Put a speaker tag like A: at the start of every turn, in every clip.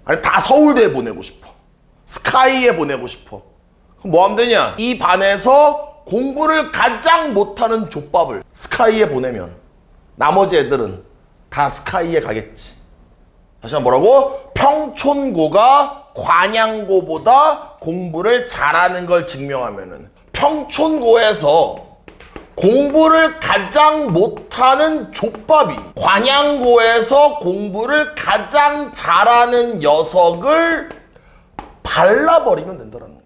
A: 아니 다 서울대에 보내고 싶어. 스카이에 보내고 싶어. 그럼 뭐 하면 되냐? 이 반에서 공부를 가장 못하는 족밥을 스카이에 보내면 나머지 애들은 다 스카이에 가겠지. 다시 한번 뭐라고? 평촌고가 관양고보다 공부를 잘하는 걸 증명하면은 평촌고에서 공부를 가장 못하는 족밥이 관양고에서 공부를 가장 잘하는 녀석을 발라버리면 된다는 거죠.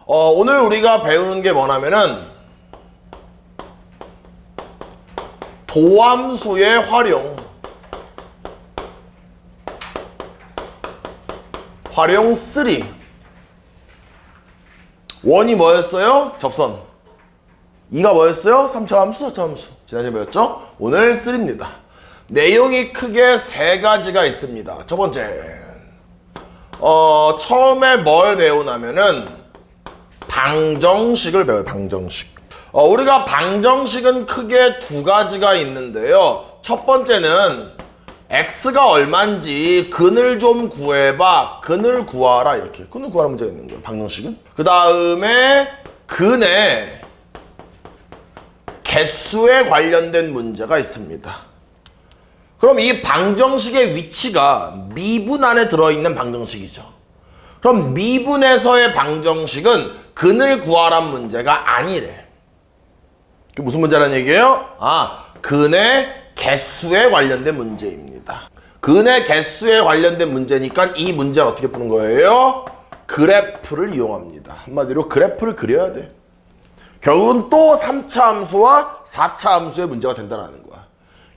A: 오늘 우리가 배우는 게 뭐냐면은 도함수의 활용 3. 원이 뭐였어요? 접선. 2가 뭐였어요? 3차 함수, 4차 함수. 지난주에 배웠죠? 오늘 3입니다. 내용이 크게 3가지가 있습니다. 첫 번째, 처음에 뭘 배우냐면은 방정식을 배워요. 방정식. 우리가 방정식은 크게 2가지가 있는데요. 첫 번째는 x가 얼마인지 근을 좀 구해봐. 근을 구하라. 이렇게 근을 구하라 문제가 있는 거예요. 방정식은. 그 다음에 근의 개수에 관련된 문제가 있습니다. 그럼 이 방정식의 위치가 미분 안에 들어있는 방정식이죠. 그럼 미분에서의 방정식은 근을 구하란 문제가 아니래. 그게 무슨 문제라는 얘기예요? 근의 개수에 관련된 문제입니다. 근의 개수에 관련된 문제니까 이 문제를 어떻게 푸는 거예요? 그래프를 이용합니다. 한마디로 그래프를 그려야 돼. 결국은 또 3차 함수와 4차 함수의 문제가 된다는 거야.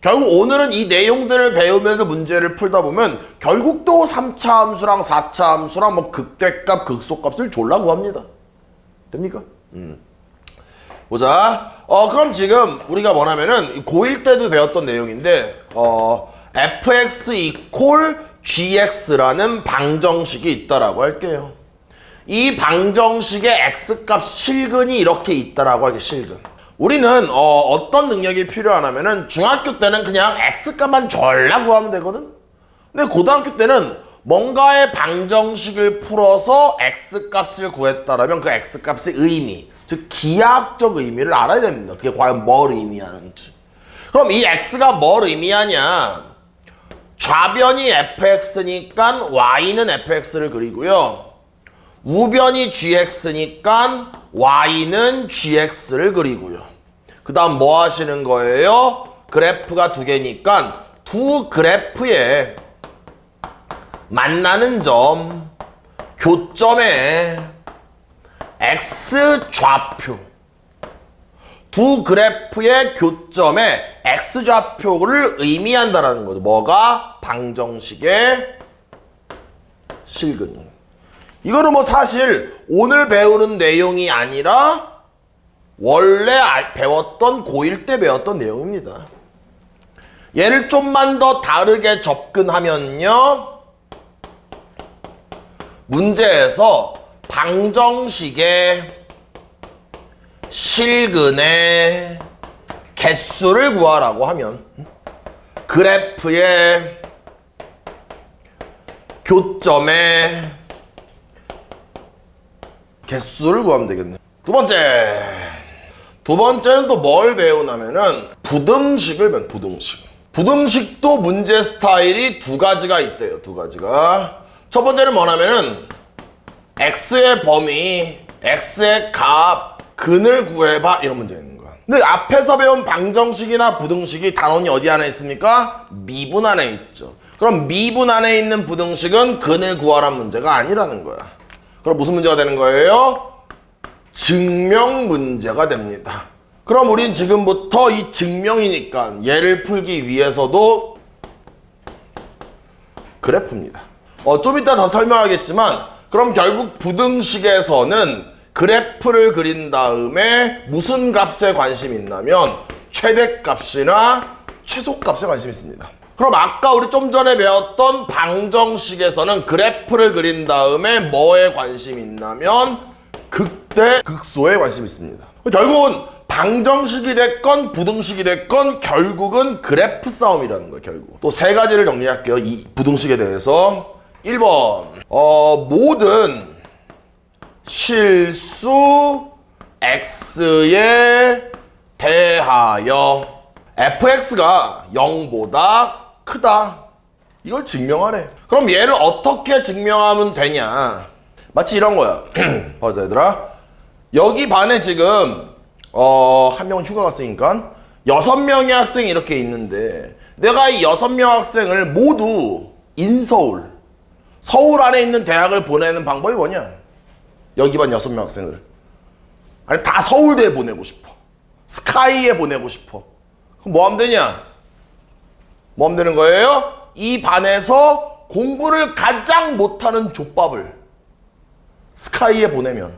A: 결국 오늘은 이 내용들을 배우면서 문제를 풀다 보면 결국 또 3차 함수랑 4차 함수랑 뭐 극대값, 극소값을 졸라 구합니다. 됩니까? 보자. 그럼 지금 우리가 뭐냐면은 고1 때도 배웠던 내용인데 fx 이퀄 gx라는 방정식이 있다라고 할게요. 이 방정식의 x값 실근이 이렇게 있다라고 할게요. 실근. 우리는 어떤 능력이 필요하냐면은 중학교 때는 그냥 x값만 졸라 구하면 되거든. 근데 고등학교 때는 뭔가의 방정식을 풀어서 x값을 구했다라면 그 x값의 의미, 즉 기하학적 의미를 알아야 됩니다. 그게 과연 뭘 의미하는지. 그럼 이 x가 뭘 의미하냐? 좌변이 fx니까 y는 fx를 그리고요. 우변이 gx니까 y는 gx를 그리고요. 그 다음 뭐 하시는 거예요? 그래프가 2개니까 두 그래프에 만나는 점, 교점에 x좌표, 두 그래프의 교점에 x좌표를 의미한다는 거죠. 뭐가? 방정식의 실근이. 이거는 뭐 사실 오늘 배우는 내용이 아니라 원래 배웠던 고1 때 배웠던 내용입니다. 얘를 좀만 더 다르게 접근하면요, 문제에서 방정식의 실근의 개수를 구하라고 하면 그래프의 교점의 개수를 구하면 되겠네. 두 번째는 또 뭘 배우냐면은 부등식을 배운 부등식. 부등식도 문제 스타일이 2가지가 있대요. 2가지가. 첫 번째는 뭐냐면은 x의 범위, x의 값, 근을 구해봐 이런 문제가 있는 거야. 근데 앞에서 배운 방정식이나 부등식이 단원이 어디 안에 있습니까? 미분 안에 있죠. 그럼 미분 안에 있는 부등식은 근을 구하란 문제가 아니라는 거야. 그럼 무슨 문제가 되는 거예요? 증명 문제가 됩니다. 그럼 우린 지금부터 이 증명이니까 얘를 풀기 위해서도 그래프입니다. 좀 이따 더 설명하겠지만 그럼 결국 부등식에서는 그래프를 그린 다음에 무슨 값에 관심이 있냐면 최대값이나 최소값에 관심이 있습니다. 그럼 아까 우리 좀 전에 배웠던 방정식에서는 그래프를 그린 다음에 뭐에 관심이 있냐면 극대, 극소에 관심이 있습니다. 결국은 방정식이 됐건 부등식이 됐건 결국은 그래프 싸움이라는 거예요. 결국 또 세 가지를 정리할게요. 이 부등식에 대해서. 1번 모든 실수 x에 대하여 fx가 0보다 크다. 이걸 증명하래. 그럼 얘를 어떻게 증명하면 되냐? 마치 이런 거야. 보자 얘들아. 여기 반에 지금 한 명은 휴가 갔으니까 6명의 학생이 이렇게 있는데 내가 이 6명 학생을 모두 인서울, 서울 안에 있는 대학을 보내는 방법이 뭐냐? 여기 반 6명 학생을 아니 다 서울대에 보내고 싶어. 스카이에 보내고 싶어. 그럼 뭐 하면 되냐? 뭐 하면 되는 거예요? 이 반에서 공부를 가장 못하는 족밥을 스카이에 보내면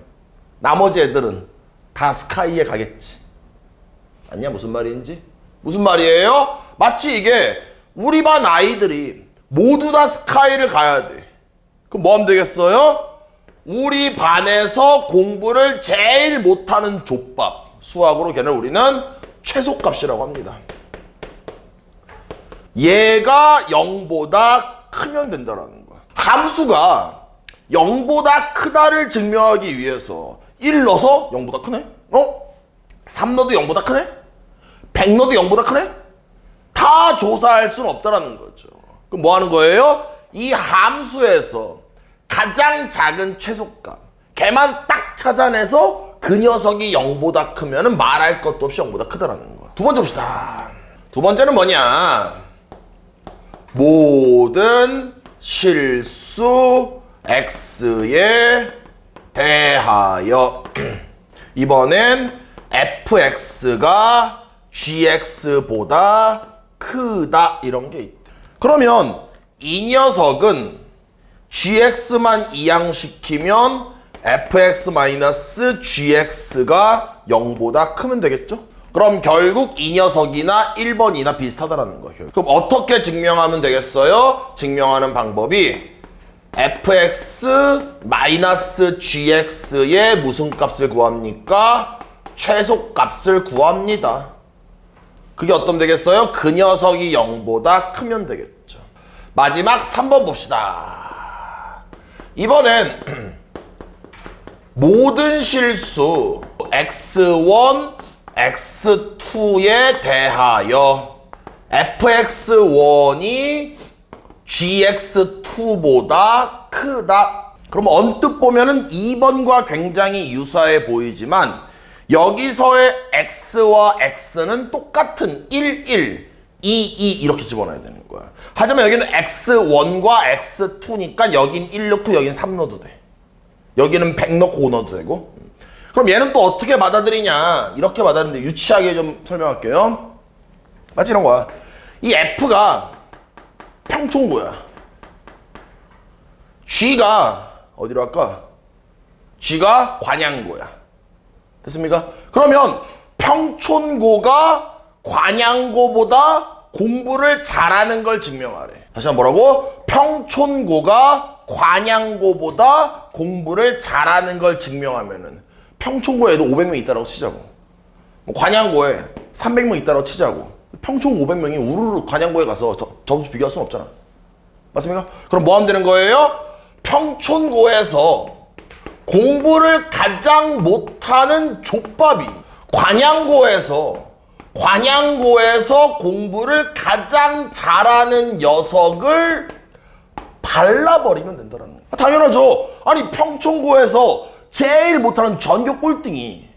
A: 나머지 애들은 다 스카이에 가겠지. 아니야? 무슨 말인지? 무슨 말이에요? 마치 이게 우리 반 아이들이 모두 다 스카이를 가야 돼. 그럼 뭐 하면 되겠어요? 우리 반에서 공부를 제일 못하는 족밥, 수학으로 걔를 우리는 최소값이라고 합니다. 얘가 0보다 크면 된다는 거야. 함수가 0보다 크다를 증명하기 위해서 1 넣어서 0보다 크네? 3 넣어도 0보다 크네? 100 넣어도 0보다 크네? 다 조사할 수는 없다라는 거죠. 그럼 뭐 하는 거예요? 이 함수에서 가장 작은 최소값, 걔만 딱 찾아내서 그 녀석이 0보다 크면은 말할 것도 없이 0보다 크다라는 거야. 두 번째 봅시다. 두 번째는 뭐냐? 모든 실수 x에 대하여 이번엔 fx가 gx보다 크다 이런 게 있다. 그러면 이 녀석은 gx만 이항시키면 fx-gx가 0보다 크면 되겠죠? 그럼 결국 이 녀석이나 1번이나 비슷하다라는 거예요. 그럼 어떻게 증명하면 되겠어요? 증명하는 방법이 fx-gx의 무슨 값을 구합니까? 최소값을 구합니다. 그게 어떤 되겠어요? 그 녀석이 0보다 크면 되겠죠. 마지막 3번 봅시다. 이번엔 모든 실수 x1, x2에 대하여 fx1이 gx2보다 크다. 그럼 언뜻 보면은 2번과 굉장히 유사해 보이지만 여기서의 x와 x는 똑같은 1, 1, 2, 2 이렇게 집어넣어야 되는 거야. 하지만 여기는 x1과 x2니까 여긴 1 넣고 여긴 3 넣어도 돼. 여기는 100 넣고 5 넣어도 되고. 그럼 얘는 또 어떻게 받아들이냐? 이렇게 받아들이는데 유치하게 좀 설명할게요. 마치 이런 거야. 이 f가 평촌고야. g가 어디로 할까? g가 관양고야. 됐습니까? 그러면 평촌고가 관양고보다 공부를 잘하는 걸 증명하래. 다시 한번 뭐라고? 평촌고가 관양고보다 공부를 잘하는 걸 증명하면은 평촌고에도 500명 있다라고 치자고. 관양고에 300명 있다라고 치자고. 평촌 500명이 우르르 관양고에 가서 점수 비교할 수는 없잖아. 맞습니까? 그럼 뭐 하면 되는 거예요? 평촌고에서 공부를 가장 못하는 족밥이 관양고에서 공부를 가장 잘하는 녀석을 발라버리면 된다는 거야. 당연하죠. 아니 평촌고에서 제일 못하는 전교 꼴등이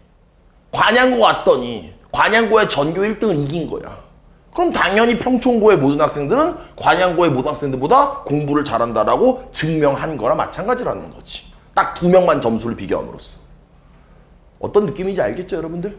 A: 관양고 왔더니 관양고의 전교 1등을 이긴 거야. 그럼 당연히 평촌고의 모든 학생들은 관양고의 모든 학생들보다 공부를 잘한다라고 증명한 거나 마찬가지라는 거지. 딱 2명만 점수를 비교함으로써. 어떤 느낌인지 알겠죠, 여러분들?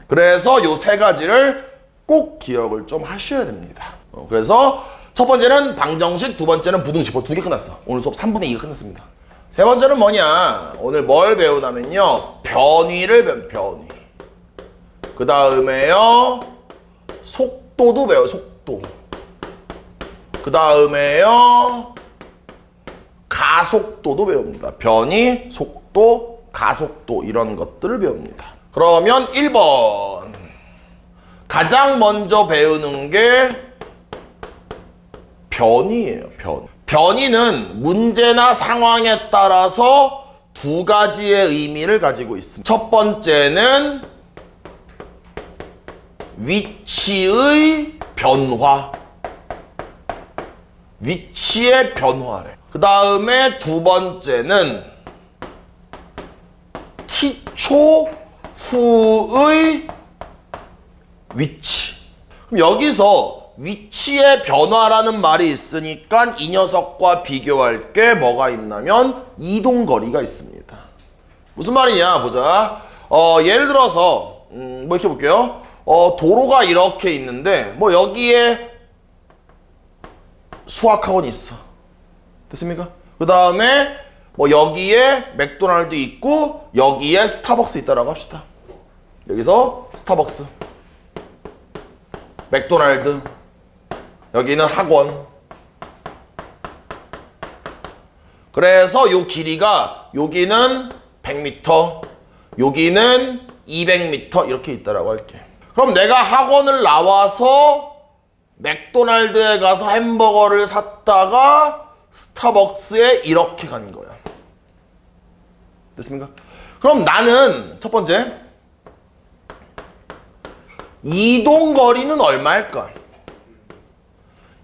A: 그래서 요 세 가지를 꼭 기억을 좀 하셔야 됩니다. 그래서 첫 번째는 방정식, 두 번째는 부등식. 2개 끝났어. 오늘 수업 3분의 2가 끝났습니다. 세 번째는 뭐냐? 오늘 뭘 배우냐면요. 변위를 변위. 그 다음에요. 속도도 배워요. 속도. 속도. 그 다음에요. 가속도도 배웁니다. 변이, 속도, 가속도 이런 것들을 배웁니다. 그러면 1번. 가장 먼저 배우는 게 변이에요. 변이는 문제나 상황에 따라서 두 가지의 의미를 가지고 있습니다. 첫 번째는 위치의 변화. 위치의 변화래. 그 다음에 두 번째는 t초 후의 위치. 그럼 여기서 위치의 변화라는 말이 있으니까 이 녀석과 비교할 게 뭐가 있냐면 이동거리가 있습니다. 무슨 말이냐 보자. 예를 들어서 뭐 이렇게 볼게요. 도로가 이렇게 있는데 뭐 여기에 수학학원이 있어. 됐습니까? 그 다음에 뭐 여기에 맥도날드 있고 여기에 스타벅스 있다라고 합시다. 여기서 스타벅스, 맥도날드, 여기는 학원. 그래서 요 길이가 여기는 100m, 여기는 200m 이렇게 있다라고 할게. 그럼 내가 학원을 나와서 맥도날드에 가서 햄버거를 샀다가 스타벅스에 이렇게 간 거야. 됐습니까? 그럼 나는 첫 번째 이동거리는 얼마일까?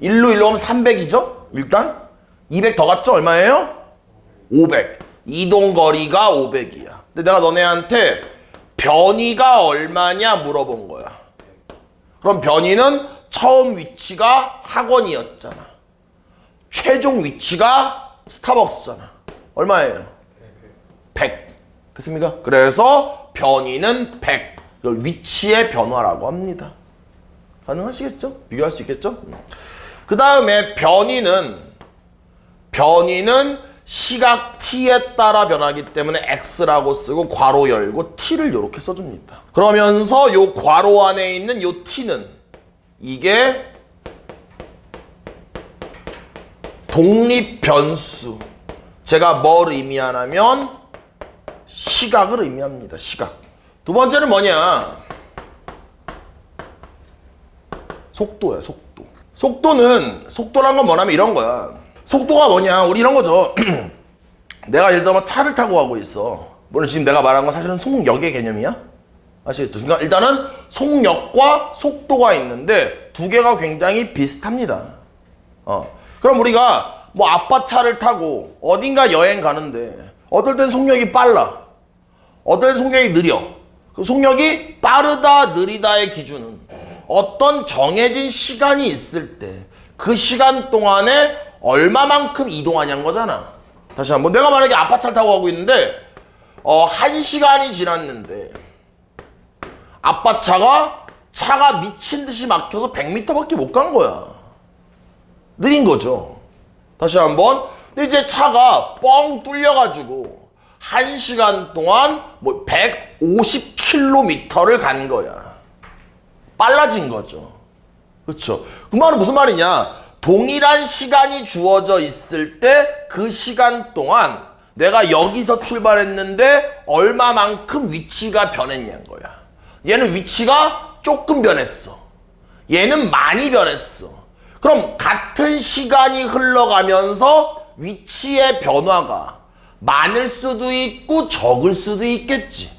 A: 1로 하면 300이죠? 일단 200 더 갔죠? 얼마예요? 500. 이동거리가 500이야. 근데 내가 너네한테 변이가 얼마냐 물어본 거야. 그럼 변이는 처음 위치가 학원이었잖아. 최종 위치가 스타벅스잖아. 얼마예요? 100. 됐습니까? 그래서 변이는 100. 이걸 위치의 변화라고 합니다. 가능하시겠죠? 비교할 수 있겠죠? 그 다음에 변이는 시각 t에 따라 변하기 때문에 x라고 쓰고 괄호 열고 t를 이렇게 써줍니다. 그러면서 요 괄호 안에 있는 요 t는 이게 독립 변수. 제가 뭘 의미하냐면 시각을 의미합니다. 시각. 두 번째는 뭐냐? 속도야, 속도. 속도란 건 뭐냐면 이런 거야. 속도가 뭐냐? 우리 이런 거죠. 내가 예를 들어 차를 타고 가고 있어. 물론 지금 내가 말한 건 사실은 속력의 개념이야? 아시겠죠? 그러니까 일단은 속력과 속도가 있는데 두 개가 굉장히 비슷합니다. 그럼 우리가 뭐 아빠 차를 타고 어딘가 여행 가는데 어떨 땐 속력이 빨라. 어떨 땐 속력이 느려. 그 속력이 빠르다, 느리다의 기준은 어떤 정해진 시간이 있을 때 그 시간 동안에 얼마만큼 이동하냐는 거잖아. 다시 한번 내가 만약에 아빠 차를 타고 가고 있는데 1시간이 지났는데 아빠 차가 미친 듯이 막혀서 100m밖에 못 간 거야. 느린 거죠. 다시 한번. 근데 이제 차가 뻥 뚫려가지고 1시간 동안 뭐 150km를 간 거야. 빨라진 거죠. 그렇죠. 그 말은 무슨 말이냐? 동일한 시간이 주어져 있을 때 그 시간 동안 내가 여기서 출발했는데 얼마만큼 위치가 변했냐는 거야. 얘는 위치가 조금 변했어. 얘는 많이 변했어. 그럼 같은 시간이 흘러가면서 위치의 변화가 많을 수도 있고 적을 수도 있겠지.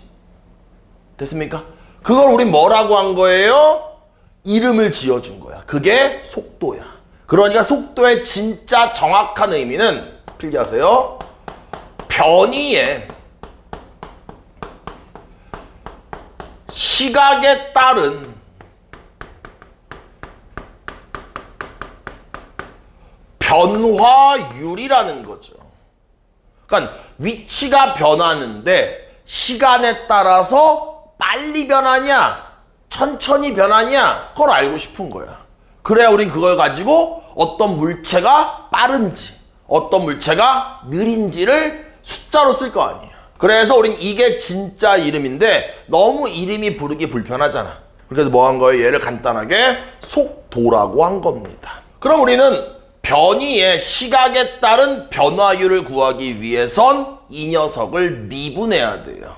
A: 됐습니까? 그걸 우리 뭐라고 한 거예요? 이름을 지어준 거야. 그게 속도야. 그러니까 속도의 진짜 정확한 의미는 필기하세요. 변이의 시각에 따른 변화율이라는 거죠. 그러니까 위치가 변하는데 시간에 따라서 빨리 변하냐 천천히 변하냐 그걸 알고 싶은 거야. 그래야 우린 그걸 가지고 어떤 물체가 빠른지 어떤 물체가 느린지를 숫자로 쓸 거 아니야. 그래서 우린 이게 진짜 이름인데 너무 이름이 부르기 불편하잖아. 그래서 뭐 한 거예요? 얘를 간단하게 속도라고 한 겁니다. 그럼 우리는 변이의 시각에 따른 변화율을 구하기 위해선 이 녀석을 미분해야 돼요.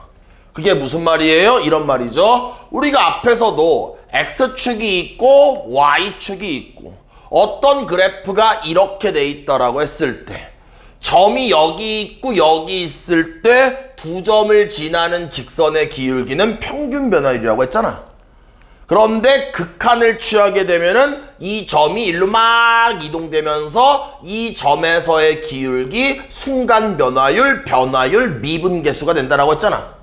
A: 그게 무슨 말이에요? 이런 말이죠. 우리가 앞에서도 X축이 있고 Y축이 있고 어떤 그래프가 이렇게 돼 있다라고 했을 때 점이 여기 있고 여기 있을 때 두 점을 지나는 직선의 기울기는 평균 변화율이라고 했잖아. 그런데 극한을 취하게 되면은 이 점이 일로 막 이동되면서 이 점에서의 기울기, 순간 변화율, 미분 계수가 된다라고 했잖아.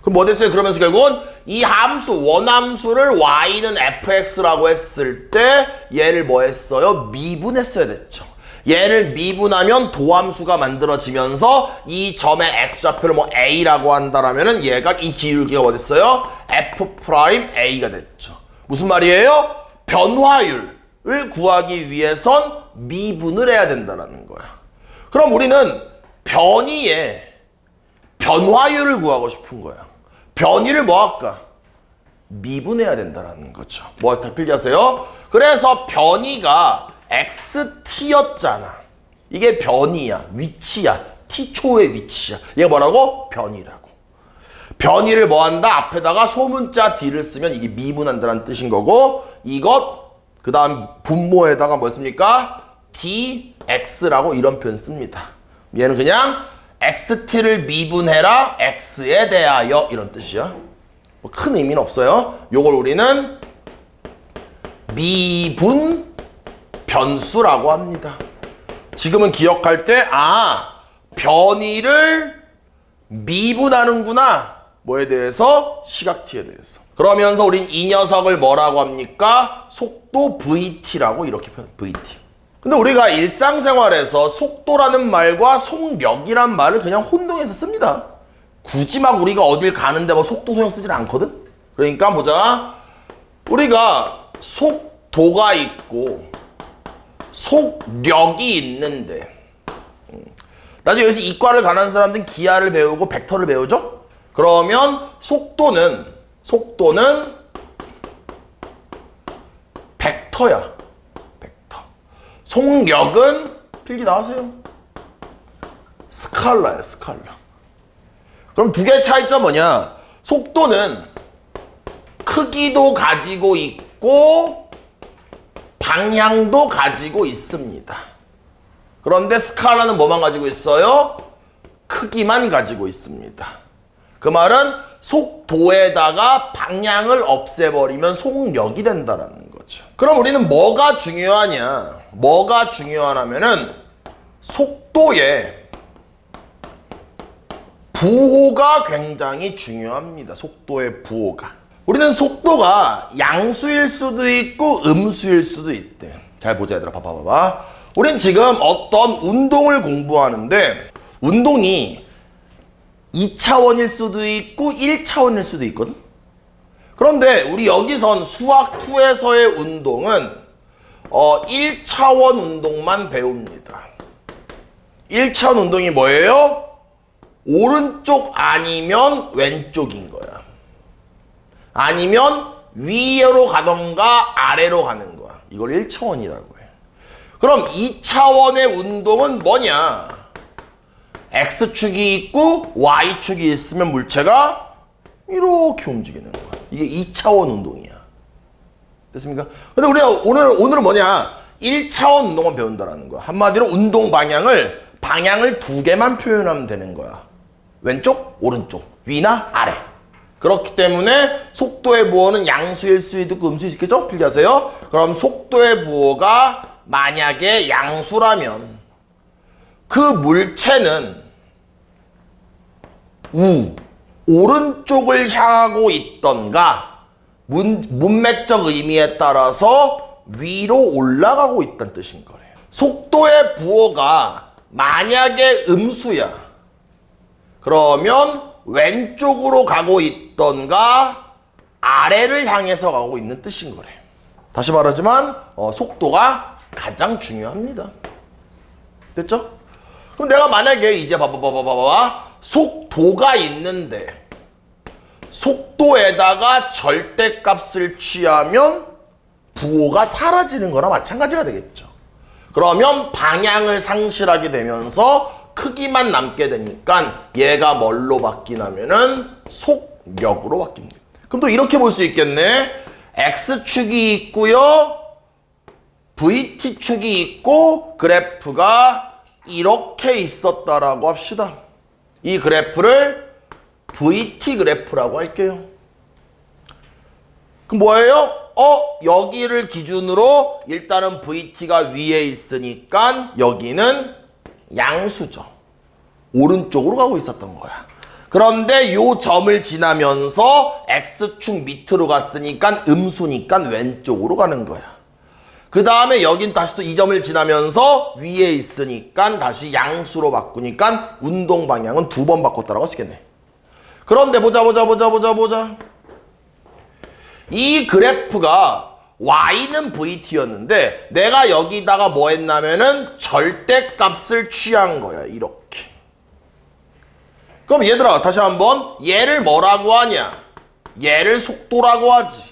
A: 그럼 뭐 됐어요? 그러면서 결국은 이 함수, 원함수를 y는 fx라고 했을 때 얘를 뭐 했어요? 미분했어야 됐죠. 얘를 미분하면 도함수가 만들어지면서 이 점의 x좌표를 뭐 a라고 한다라면은 얘가 이 기울기가 뭐 됐어요? f'a가 됐죠. 무슨 말이에요? 변화율을 구하기 위해선 미분을 해야 된다는 거야. 그럼 우리는 변이의 변화율을 구하고 싶은 거야. 변이를 뭐 할까? 미분해야 된다는 거죠. 뭐 다 필기하세요? 그래서 변이가 xt였잖아. 이게 변이야. 위치야. t초의 위치야. 얘가 뭐라고? 변이라고. 변이를 뭐 한다? 앞에다가 소문자 d를 쓰면 이게 미분한다는 뜻인 거고 이것 그 다음 분모에다가 뭐 씁니까? dx라고 이런 표현 씁니다. 얘는 그냥 xt를 미분해라 x에 대하여 이런 뜻이야. 뭐 큰 의미는 없어요. 요걸 우리는 미분 변수라고 합니다. 지금은 기억할 때 변이를 미분하는구나. 뭐에 대해서? 시각 t에 대해서. 그러면서 우린 이 녀석을 뭐라고 합니까? 속도 vt라고 이렇게 표현해요. vt. 근데 우리가 일상생활에서 속도라는 말과 속력이란 말을 그냥 혼동해서 씁니다. 굳이 막 우리가 어딜 가는데 뭐 속도 소용 쓰질 않거든? 그러니까 보자. 우리가 속도가 있고 속력이 있는데 나중에 여기서 이과를 가는 사람들은 기하를 배우고 벡터를 배우죠? 그러면 속도는 벡터야. 벡터. 속력은 필기 나와세요. 스칼라야, 스칼라. 그럼 두 개의 차이점 뭐냐? 속도는 크기도 가지고 있고 방향도 가지고 있습니다. 그런데 스칼라는 뭐만 가지고 있어요? 크기만 가지고 있습니다. 그 말은 속도에다가 방향을 없애버리면 속력이 된다는 거죠. 그럼 우리는 뭐가 중요하냐? 뭐가 중요하냐면은 속도의 부호가 굉장히 중요합니다. 속도의 부호가. 우리는 속도가 양수일 수도 있고 음수일 수도 있대. 잘 보자 얘들아. 봐봐. 우린 지금 어떤 운동을 공부하는데 운동이 2차원일 수도 있고 1차원일 수도 있거든. 그런데 우리 여기선 수학 2에서의 운동은 1차원 운동만 배웁니다. 1차원 운동이 뭐예요? 오른쪽 아니면 왼쪽인 거야. 아니면 위로 가던가 아래로 가는 거야. 이걸 1차원이라고 해. 그럼 2차원의 운동은 뭐냐? X축이 있고 Y축이 있으면 물체가 이렇게 움직이는 거야. 이게 2차원 운동이야. 됐습니까? 근데 우리가 오늘은 뭐냐? 1차원 운동만 배운다라는 거야. 한마디로 운동 방향을 두 개만 표현하면 되는 거야. 왼쪽, 오른쪽, 위나 아래. 그렇기 때문에 속도의 부호는 양수일 수 있고 음수일 수 있겠죠? 필기하세요. 그럼 속도의 부호가 만약에 양수라면 그 물체는 오른쪽을 향하고 있던가 문맥적 의미에 따라서 위로 올라가고 있다는 뜻인 거예요. 속도의 부호가 만약에 음수야. 그러면 왼쪽으로 가고 있던가 아래를 향해서 가고 있는 뜻인 거래. 다시 말하지만 속도가 가장 중요합니다. 됐죠? 그럼 내가 만약에 이제 봐봐. 속도가 있는데 속도에다가 절대값을 취하면 부호가 사라지는 거나 마찬가지가 되겠죠. 그러면 방향을 상실하게 되면서 크기만 남게 되니까 얘가 뭘로 바뀌냐면은 속력으로 바뀝니다. 그럼 또 이렇게 볼 수 있겠네. X축이 있고요. VT축이 있고 그래프가 이렇게 있었다라고 합시다. 이 그래프를 VT 그래프라고 할게요. 그럼 뭐예요? 여기를 기준으로 일단은 VT가 위에 있으니까 여기는 양수죠. 오른쪽으로 가고 있었던 거야. 그런데 요 점을 지나면서 X축 밑으로 갔으니까 음수니까 왼쪽으로 가는 거야. 그 다음에 여긴 다시 또 이 점을 지나면서 위에 있으니까 다시 양수로 바꾸니까 운동 방향은 2번 바꿨다라고 할 수 있겠네. 그런데 보자. 이 그래프가 Y는 VT였는데 내가 여기다가 뭐 했냐면은 절대값을 취한 거야. 이렇게. 그럼 얘들아 다시 한번 얘를 뭐라고 하냐? 얘를 속도라고 하지.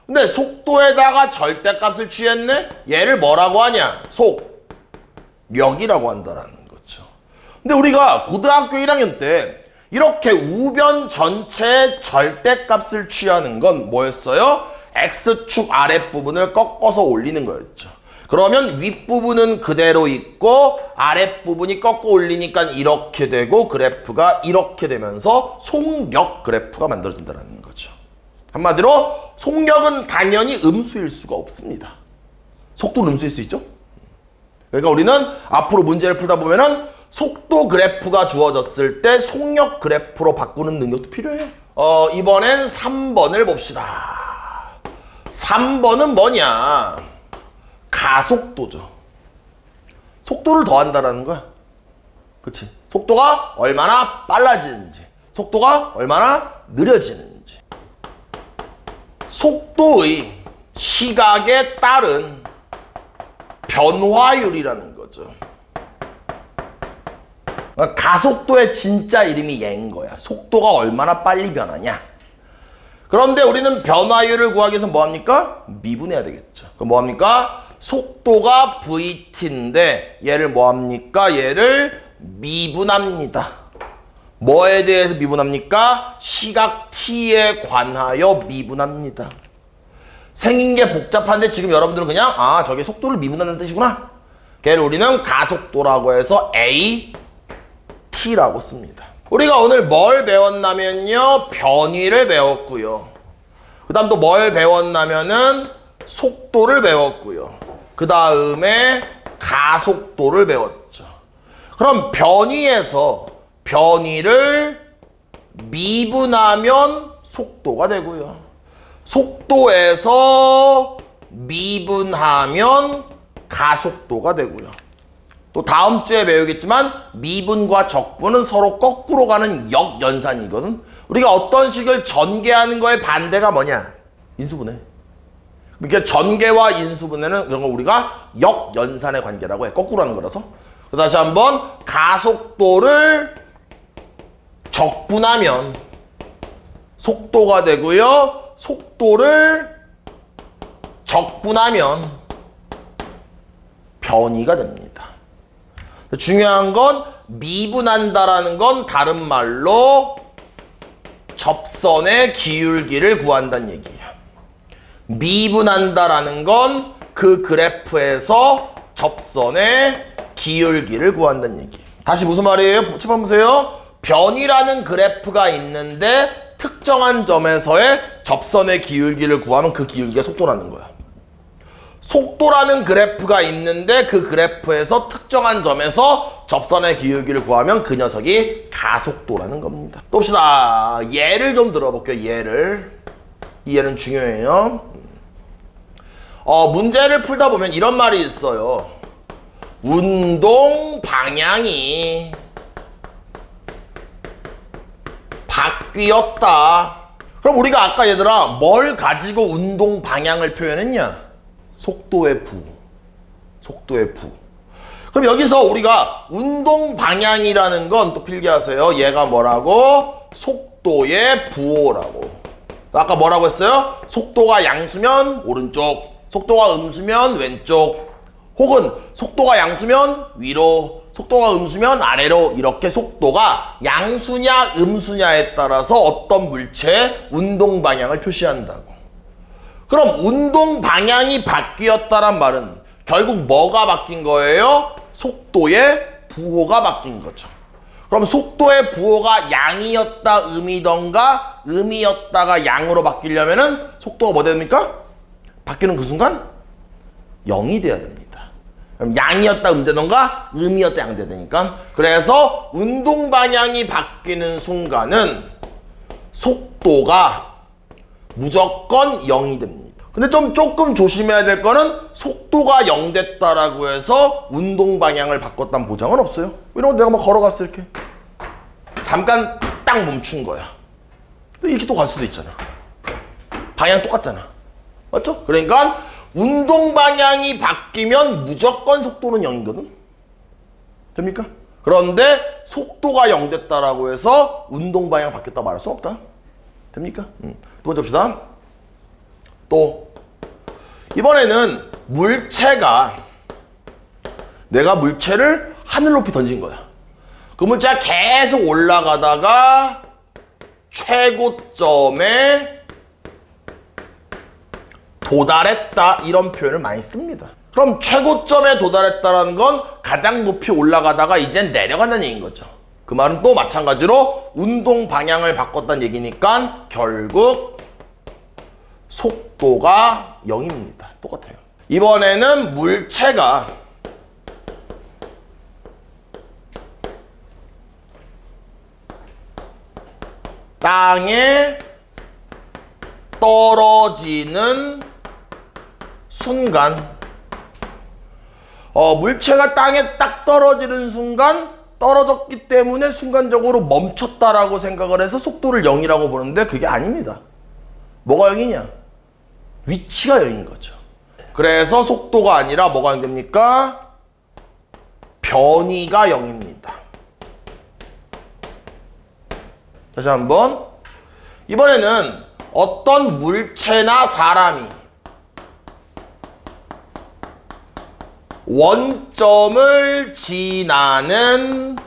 A: 근데 속도에다가 절대값을 취했네? 얘를 뭐라고 하냐? 속력이라고 한다라는 거죠. 근데 우리가 고등학교 1학년 때 이렇게 우변 전체의 절대값을 취하는 건 뭐였어요? X축 아랫부분을 꺾어서 올리는 거였죠. 그러면 윗부분은 그대로 있고 아랫부분이 꺾어 올리니까 이렇게 되고 그래프가 이렇게 되면서 속력 그래프가 만들어진다는 거죠. 한마디로 속력은 당연히 음수일 수가 없습니다. 속도는 음수일 수 있죠? 그러니까 우리는 앞으로 문제를 풀다 보면은 속도 그래프가 주어졌을 때 속력 그래프로 바꾸는 능력도 필요해요. 이번엔 3번을 봅시다. 3번은 뭐냐? 가속도죠. 속도를 더한다라는 거야. 그치? 속도가 얼마나 빨라지는지, 속도가 얼마나 느려지는지. 속도의 시각에 따른 변화율이라는 거죠. 가속도의 진짜 이름이 얘인 거야. 속도가 얼마나 빨리 변하냐. 그런데 우리는 변화율을 구하기 위해서 뭐합니까? 미분해야 되겠죠. 그럼 뭐합니까? 속도가 VT인데 얘를 뭐합니까? 얘를 미분합니다. 뭐에 대해서 미분합니까? 시각 T에 관하여 미분합니다. 생긴 게 복잡한데 지금 여러분들은 그냥 저게 속도를 미분하는 뜻이구나. 걔를 우리는 가속도라고 해서 AT라고 씁니다. 우리가 오늘 뭘 배웠냐면요. 변위를 배웠고요. 그 다음 또 뭘 배웠냐면은 속도를 배웠고요. 그 다음에 가속도를 배웠죠. 그럼 변위에서 변위를 미분하면 속도가 되고요. 속도에서 미분하면 가속도가 되고요. 또 다음 주에 배우겠지만 미분과 적분은 서로 거꾸로 가는 역연산이거든. 우리가 어떤 식을 전개하는 거의 반대가 뭐냐? 인수분해. 그러니까 전개와 인수분해는 그런 거 우리가 역연산의 관계라고 해. 거꾸로 하는 거라서. 다시 한번 가속도를 적분하면 속도가 되고요. 속도를 적분하면 변위가 됩니다. 중요한 건 미분한다라는 건 다른 말로 접선의 기울기를 구한다는 얘기예요. 미분한다라는 건 그 그래프에서 접선의 기울기를 구한다는 얘기예요. 다시 무슨 말이에요? 짚어보세요. 변이라는 그래프가 있는데 특정한 점에서의 접선의 기울기를 구하면 그 기울기가 속도라는 거야. 속도라는 그래프가 있는데 그 그래프에서 특정한 점에서 접선의 기울기를 구하면 그 녀석이 가속도라는 겁니다. 또 봅시다. 예를 좀 들어볼게요. 예를. 이 예는 중요해요. 문제를 풀다 보면 이런 말이 있어요. 운동 방향이 바뀌었다. 그럼 우리가 아까 얘들아 뭘 가지고 운동 방향을 표현했냐? 속도의 부. 속도의 부. 그럼 여기서 우리가 운동 방향이라는 건 또 필기하세요. 얘가 뭐라고? 속도의 속도의 부호라고. 아까 뭐라고 했어요? 속도가 양수면 오른쪽, 속도가 음수면 왼쪽, 혹은 속도가 양수면 위로, 속도가 음수면 아래로, 이렇게 속도가 양수냐 음수냐에 따라서 어떤 물체의 운동 방향을 표시한다고. 그럼 운동 방향이 바뀌었다란 말은 결국 뭐가 바뀐 거예요? 속도의 부호가 바뀐 거죠. 그럼 속도의 부호가 양이었다 음이던가 음이었다가 양으로 바뀌려면은 속도가 뭐 됩니까? 바뀌는 그 순간 0이 돼야 됩니다. 그럼 양이었다 음 되던가 음이었다 양 돼야 되니까. 그래서 운동 방향이 바뀌는 순간은 속도가 무조건 0이 됩니다. 근데 조금 조심해야 될 거는 속도가 0 됐다라고 해서 운동 방향을 바꿨다는 보장은 없어요. 이런 거 내가 막 걸어갔어 이렇게. 잠깐 딱 멈춘 거야. 이렇게 또 갈 수도 있잖아. 방향 똑같잖아. 맞죠? 그러니까 운동 방향이 바뀌면 무조건 속도는 0이거든. 됩니까? 그런데 속도가 0 됐다라고 해서 운동 방향 바뀌었다 말할 수 없다. 됩니까? 두 번째 봅시다. 또 이번에는 내가 물체를 하늘 높이 던진 거야. 그 물체가 계속 올라가다가 최고점에 도달했다, 이런 표현을 많이 씁니다. 그럼 최고점에 도달했다는 건 가장 높이 올라가다가 이제 내려간다는 얘기인 거죠. 그 말은 또 마찬가지로 운동 방향을 바꿨다는 얘기니까 결국 속도가 0입니다. 똑같아요. 이번에는 물체가 땅에 떨어지는 순간, 물체가 땅에 딱 떨어지는 순간 떨어졌기 때문에 순간적으로 멈췄다라고 생각을 해서 속도를 0이라고 보는데 그게 아닙니다. 뭐가 0이냐? 위치가 0인 거죠. 그래서 속도가 아니라 뭐가 0 됩니까? 변위가 0입니다. 다시 한번. 이번에는 어떤 물체나 사람이 원점을 지나는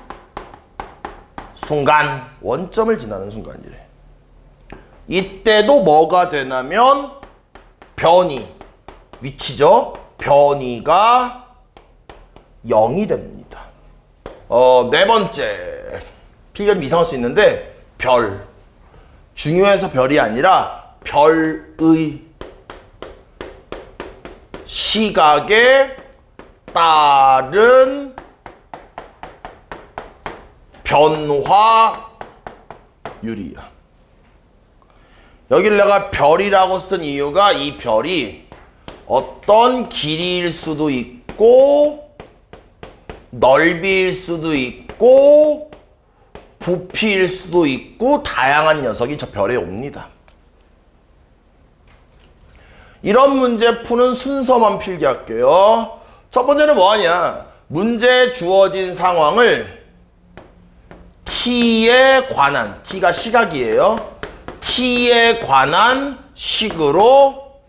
A: 순간, 원점을 지나는 순간이래. 이때도 뭐가 되냐면 변위, 위치죠. 변위가 0이 됩니다. 네 번째, 필기가 이상할 수 있는데 별, 중요해서 별이 아니라 별의 시각에 따른 변화율이야. 여기를 내가 별이라고 쓴 이유가 이 별이 어떤 길이일 수도 있고 넓이일 수도 있고 부피일 수도 있고 다양한 녀석이 저 별에 옵니다. 이런 문제 푸는 순서만 필기할게요. 첫 번째는 뭐하냐? 문제에 주어진 상황을 t에 관한, t가 시각이에요. t에 관한 식으로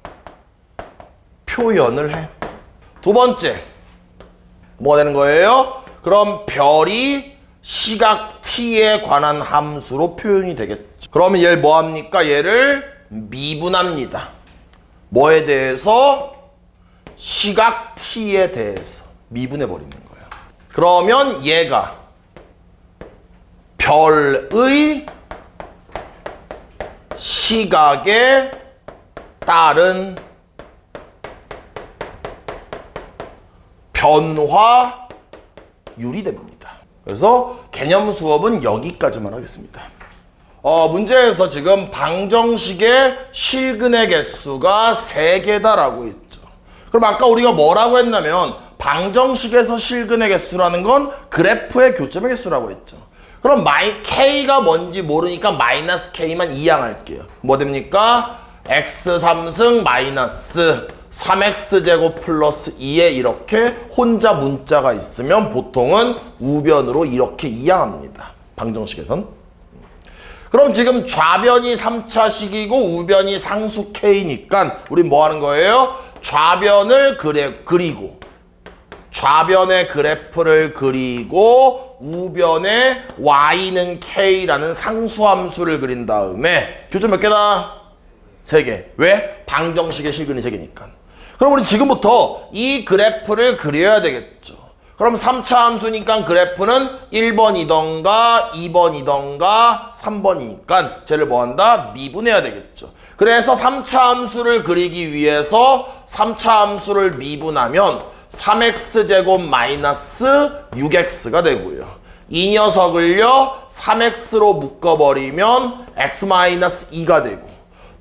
A: 표현을 해. 두 번째, 뭐가 되는 거예요? 그럼 별이 시각 t에 관한 함수로 표현이 되겠죠. 그러면 얘를 뭐합니까? 얘를 미분합니다. 뭐에 대해서? 시각 t에 대해서 미분해 버리는 거예요. 그러면 얘가 별의 시각에 따른 변화율이 됩니다. 그래서 개념 수업은 여기까지만 하겠습니다. 문제에서 지금 방정식의 실근의 개수가 3개다라고 했죠. 그럼 아까 우리가 뭐라고 했냐면 방정식에서 실근의 개수라는 건 그래프의 교점의 개수라고 했죠. 그럼 K가 뭔지 모르니까 마이너스 K만 이항할게요. 뭐 됩니까? X3승 마이너스 3X제곱 플러스 2에 이렇게 혼자 문자가 있으면 보통은 우변으로 이렇게 이항합니다. 방정식에선. 그럼 지금 좌변이 3차식이고 우변이 상수 K니까 우리 뭐 하는 거예요? 좌변을 그리고 좌변의 그래프를 그리고 우변에 y는 k라는 상수함수를 그린 다음에 교점 몇 개다? 3개. 왜? 방정식의 실근이 3개니까. 그럼 우리 지금부터 이 그래프를 그려야 되겠죠. 그럼 3차 함수니까 그래프는 1번이던가 2번이던가 3번이니까 쟤를 뭐 한다? 미분해야 되겠죠. 그래서 3차 함수를 그리기 위해서 3차 함수를 미분하면 3x제곱 마이너스 6x가 되고요. 이 녀석을요 3x로 묶어버리면 x 마이너스 2가 되고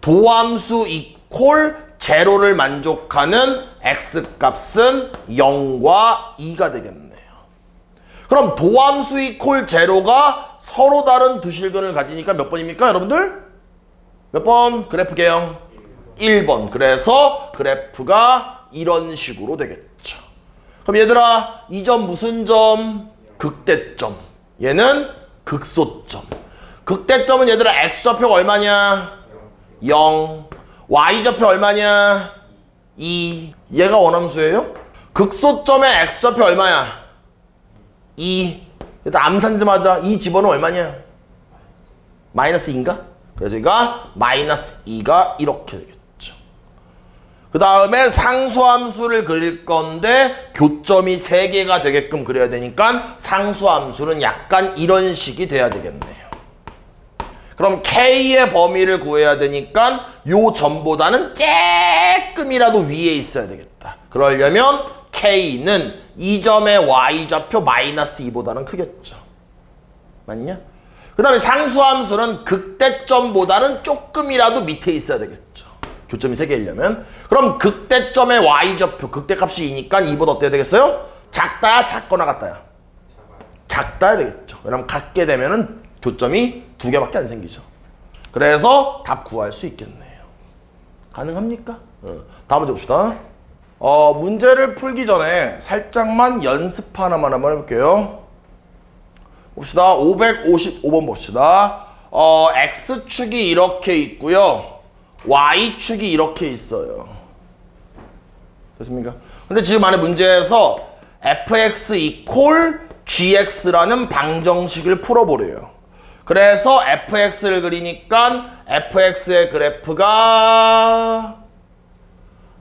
A: 도함수 이퀄 제로를 만족하는 x값은 0과 2가 되겠네요. 그럼 도함수 이퀄 제로가 서로 다른 두 실근을 가지니까 몇 번입니까 여러분들? 몇 번? 그래프 개형 1번. 그래서 그래프가 이런 식으로 되겠죠. 그럼 얘들아 이 점 무슨 점? 극대점. 얘는 극소점. 극대점은 얘들아 x좌표가 얼마냐? 0. y좌표 얼마냐? 2. 얘가 원함수예요? 극소점의 x좌표 얼마야? 2. 일단 암산 좀 하자. 2 집어넣으면 얼마냐? 마이너스 2인가? 그래서 얘가 마이너스 2가 이렇게 되겠죠. 그 다음에 상수함수를 그릴 건데 교점이 3개가 되게끔 그려야 되니까 상수함수는 약간 이런 식이 돼야 되겠네요. 그럼 K의 범위를 구해야 되니까 요 점보다는 조금이라도 위에 있어야 되겠다. 그러려면 K는 이 점의 Y좌표 마이너스 2보다는 크겠죠. 맞냐? 그 다음에 상수함수는 극대점보다는 조금이라도 밑에 있어야 되겠죠. 교점이 3개이려면. 그럼 극대점의 Y좌표, 극대값이 2니까 2보다 어때야 되겠어요? 작다야 작거나 같다야? 작다야 되겠죠. 왜냐면 같게 되면은 교점이 2개밖에 안 생기죠. 그래서 답 구할 수 있겠네요. 가능합니까? 다음 문제 봅시다. 문제를 풀기 전에 살짝만 연습 하나만 한번 해볼게요. 봅시다. 555번 봅시다. X축이 이렇게 있고요. Y축이 이렇게 있어요. 됐습니까? 근데 지금 안에 문제에서 fx 이퀄 gx라는 방정식을 풀어보래요. 그래서 fx를 그리니까 fx의 그래프가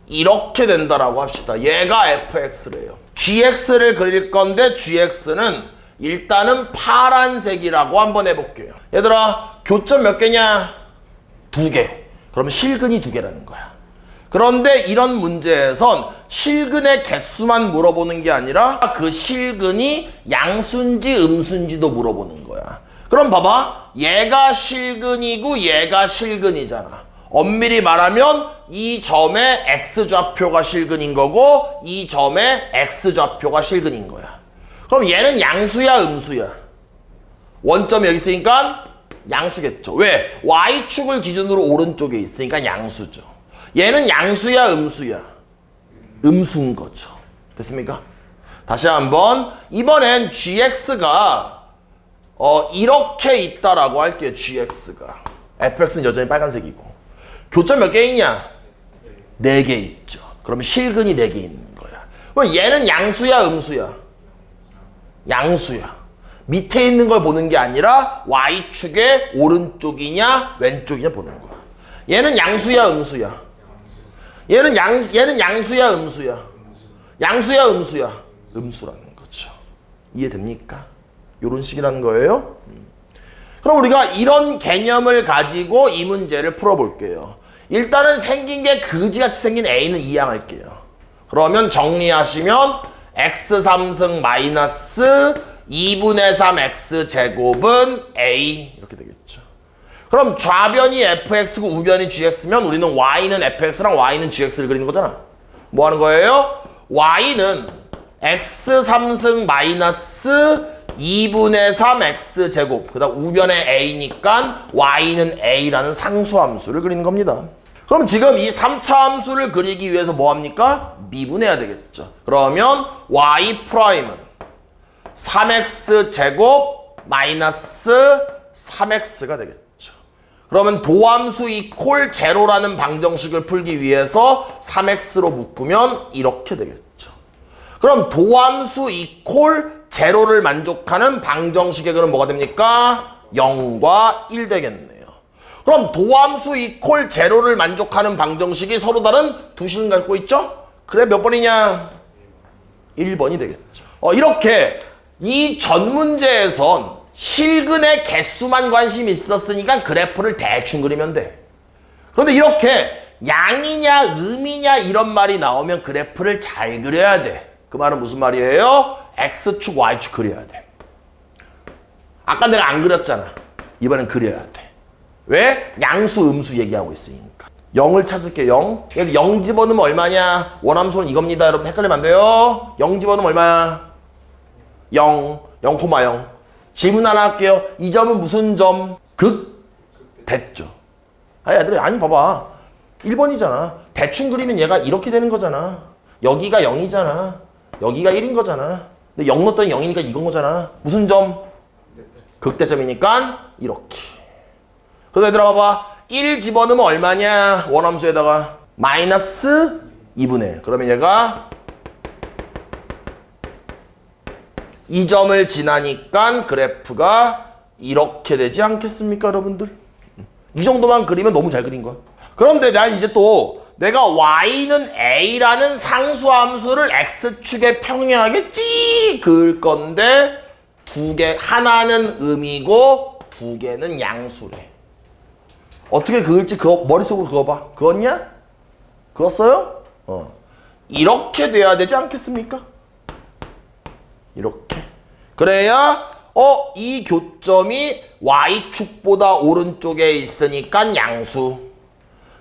A: 이렇게 된다라고 합시다. 얘가 fx래요. gx를 그릴 건데 gx는 일단은 파란색이라고 한번 해볼게요. 얘들아 교점 몇 개냐? 2개. 그러면 실근이 2개라는 거야. 그런데 이런 문제에선 실근의 개수만 물어보는 게 아니라 그 실근이 양수인지 음수인지도 물어보는 거야. 그럼 봐봐. 얘가 실근이고 얘가 실근이잖아. 엄밀히 말하면 이 점의 x좌표가 실근인 거고 이 점의 x좌표가 실근인 거야. 그럼 얘는 양수야 음수야? 원점이 여기 있으니까 양수겠죠. 왜? y축을 기준으로 오른쪽에 있으니까 양수죠. 얘는 양수야 음수야? 음수인 거죠. 됐습니까? 다시 한번 이번엔 gx가 이렇게 있다라고 할게요. gx가 fx는 여전히 빨간색이고 교점 몇 개 있냐? 4개 있죠. 그러면 실근이 4개 있는 거야. 그럼 얘는 양수야 음수야? 양수야. 밑에 있는 걸 보는 게 아니라 y축의 오른쪽이냐 왼쪽이냐 보는 거야. 얘는 양수야 음수야? 얘는 양수야 음수야? 양수야 음수야? 음수라는 거죠. 이해됩니까? 요런 식이라는 거예요. 그럼 우리가 이런 개념을 가지고 이 문제를 풀어볼게요. 일단은 생긴 게 그지같이 생긴 a는 이항할게요. 그러면 정리하시면 x3승 마이너스 2분의 3 x제곱은 a 이렇게 되겠죠. 그럼 좌변이 fx고 우변이 gx면 우리는 y는 fx랑 y는 gx를 그리는 거잖아. 뭐 하는 거예요? y는 x3승 마이너스 2분의 3 x제곱 그 다음 우변의 a니까 y는 a라는 상수함수를 그리는 겁니다. 그럼 지금 이 3차 함수를 그리기 위해서 뭐 합니까? 미분해야 되겠죠. 그러면 y 프라임은 3x제곱 마이너스 3x가 되겠죠. 그러면 도함수 이퀄 제로라는 방정식을 풀기 위해서 3x로 묶으면 이렇게 되겠죠. 그럼 도함수 이퀄 제로를 만족하는 방정식의 그럼 뭐가 됩니까? 0과 1 되겠네요. 그럼 도함수 이퀄 제로를 만족하는 방정식이 서로 다른 두 식을 갖고 있죠? 그래 몇 번이냐? 1번이 되겠죠. 이렇게 이 전 문제에선 실근의 개수만 관심이 있었으니까 그래프를 대충 그리면 돼. 그런데 이렇게 양이냐 음이냐 이런 말이 나오면 그래프를 잘 그려야 돼. 그 말은 무슨 말이에요? X축, Y축 그려야 돼. 아까 내가 안 그렸잖아. 이번엔 그려야 돼. 왜? 양수, 음수 얘기하고 있으니까. 0을 찾을게, 0. 0 집어넣으면 얼마냐? 원함수는 이겁니다. 여러분 헷갈리면 안 돼요. 0 집어넣으면 얼마야? 0, 0,0. 질문 하나 할게요. 이 점은 무슨 점? 극? 됐죠. 얘들아, 아니 봐봐. 1번이잖아. 대충 그리면 얘가 이렇게 되는 거잖아. 여기가 0이잖아. 여기가 1인 거잖아. 근데 0 넣었더니 0이니까 이건 거잖아. 무슨 점? 극대점이니까 이렇게. 그래서 얘들아 봐봐. 1 집어넣으면 얼마냐? 원함수에다가 마이너스 2분의 1. 그러면 얘가 이 점을 지나니까 그래프가 이렇게 되지 않겠습니까, 여러분들? 이 정도만 그리면 너무 잘 그린 거야. 그런데 난 이제 또 내가 y는 a라는 상수함수를 x축에 평행하게 찌 그을 건데 두 개, 하나는 음이고 두 개는 양수래. 어떻게 그을지 그거 머릿속으로 그어봐. 그었냐? 그었어요? 이렇게 돼야 되지 않겠습니까? 이렇게. 그래야 이 교점이 y축보다 오른쪽에 있으니까 양수.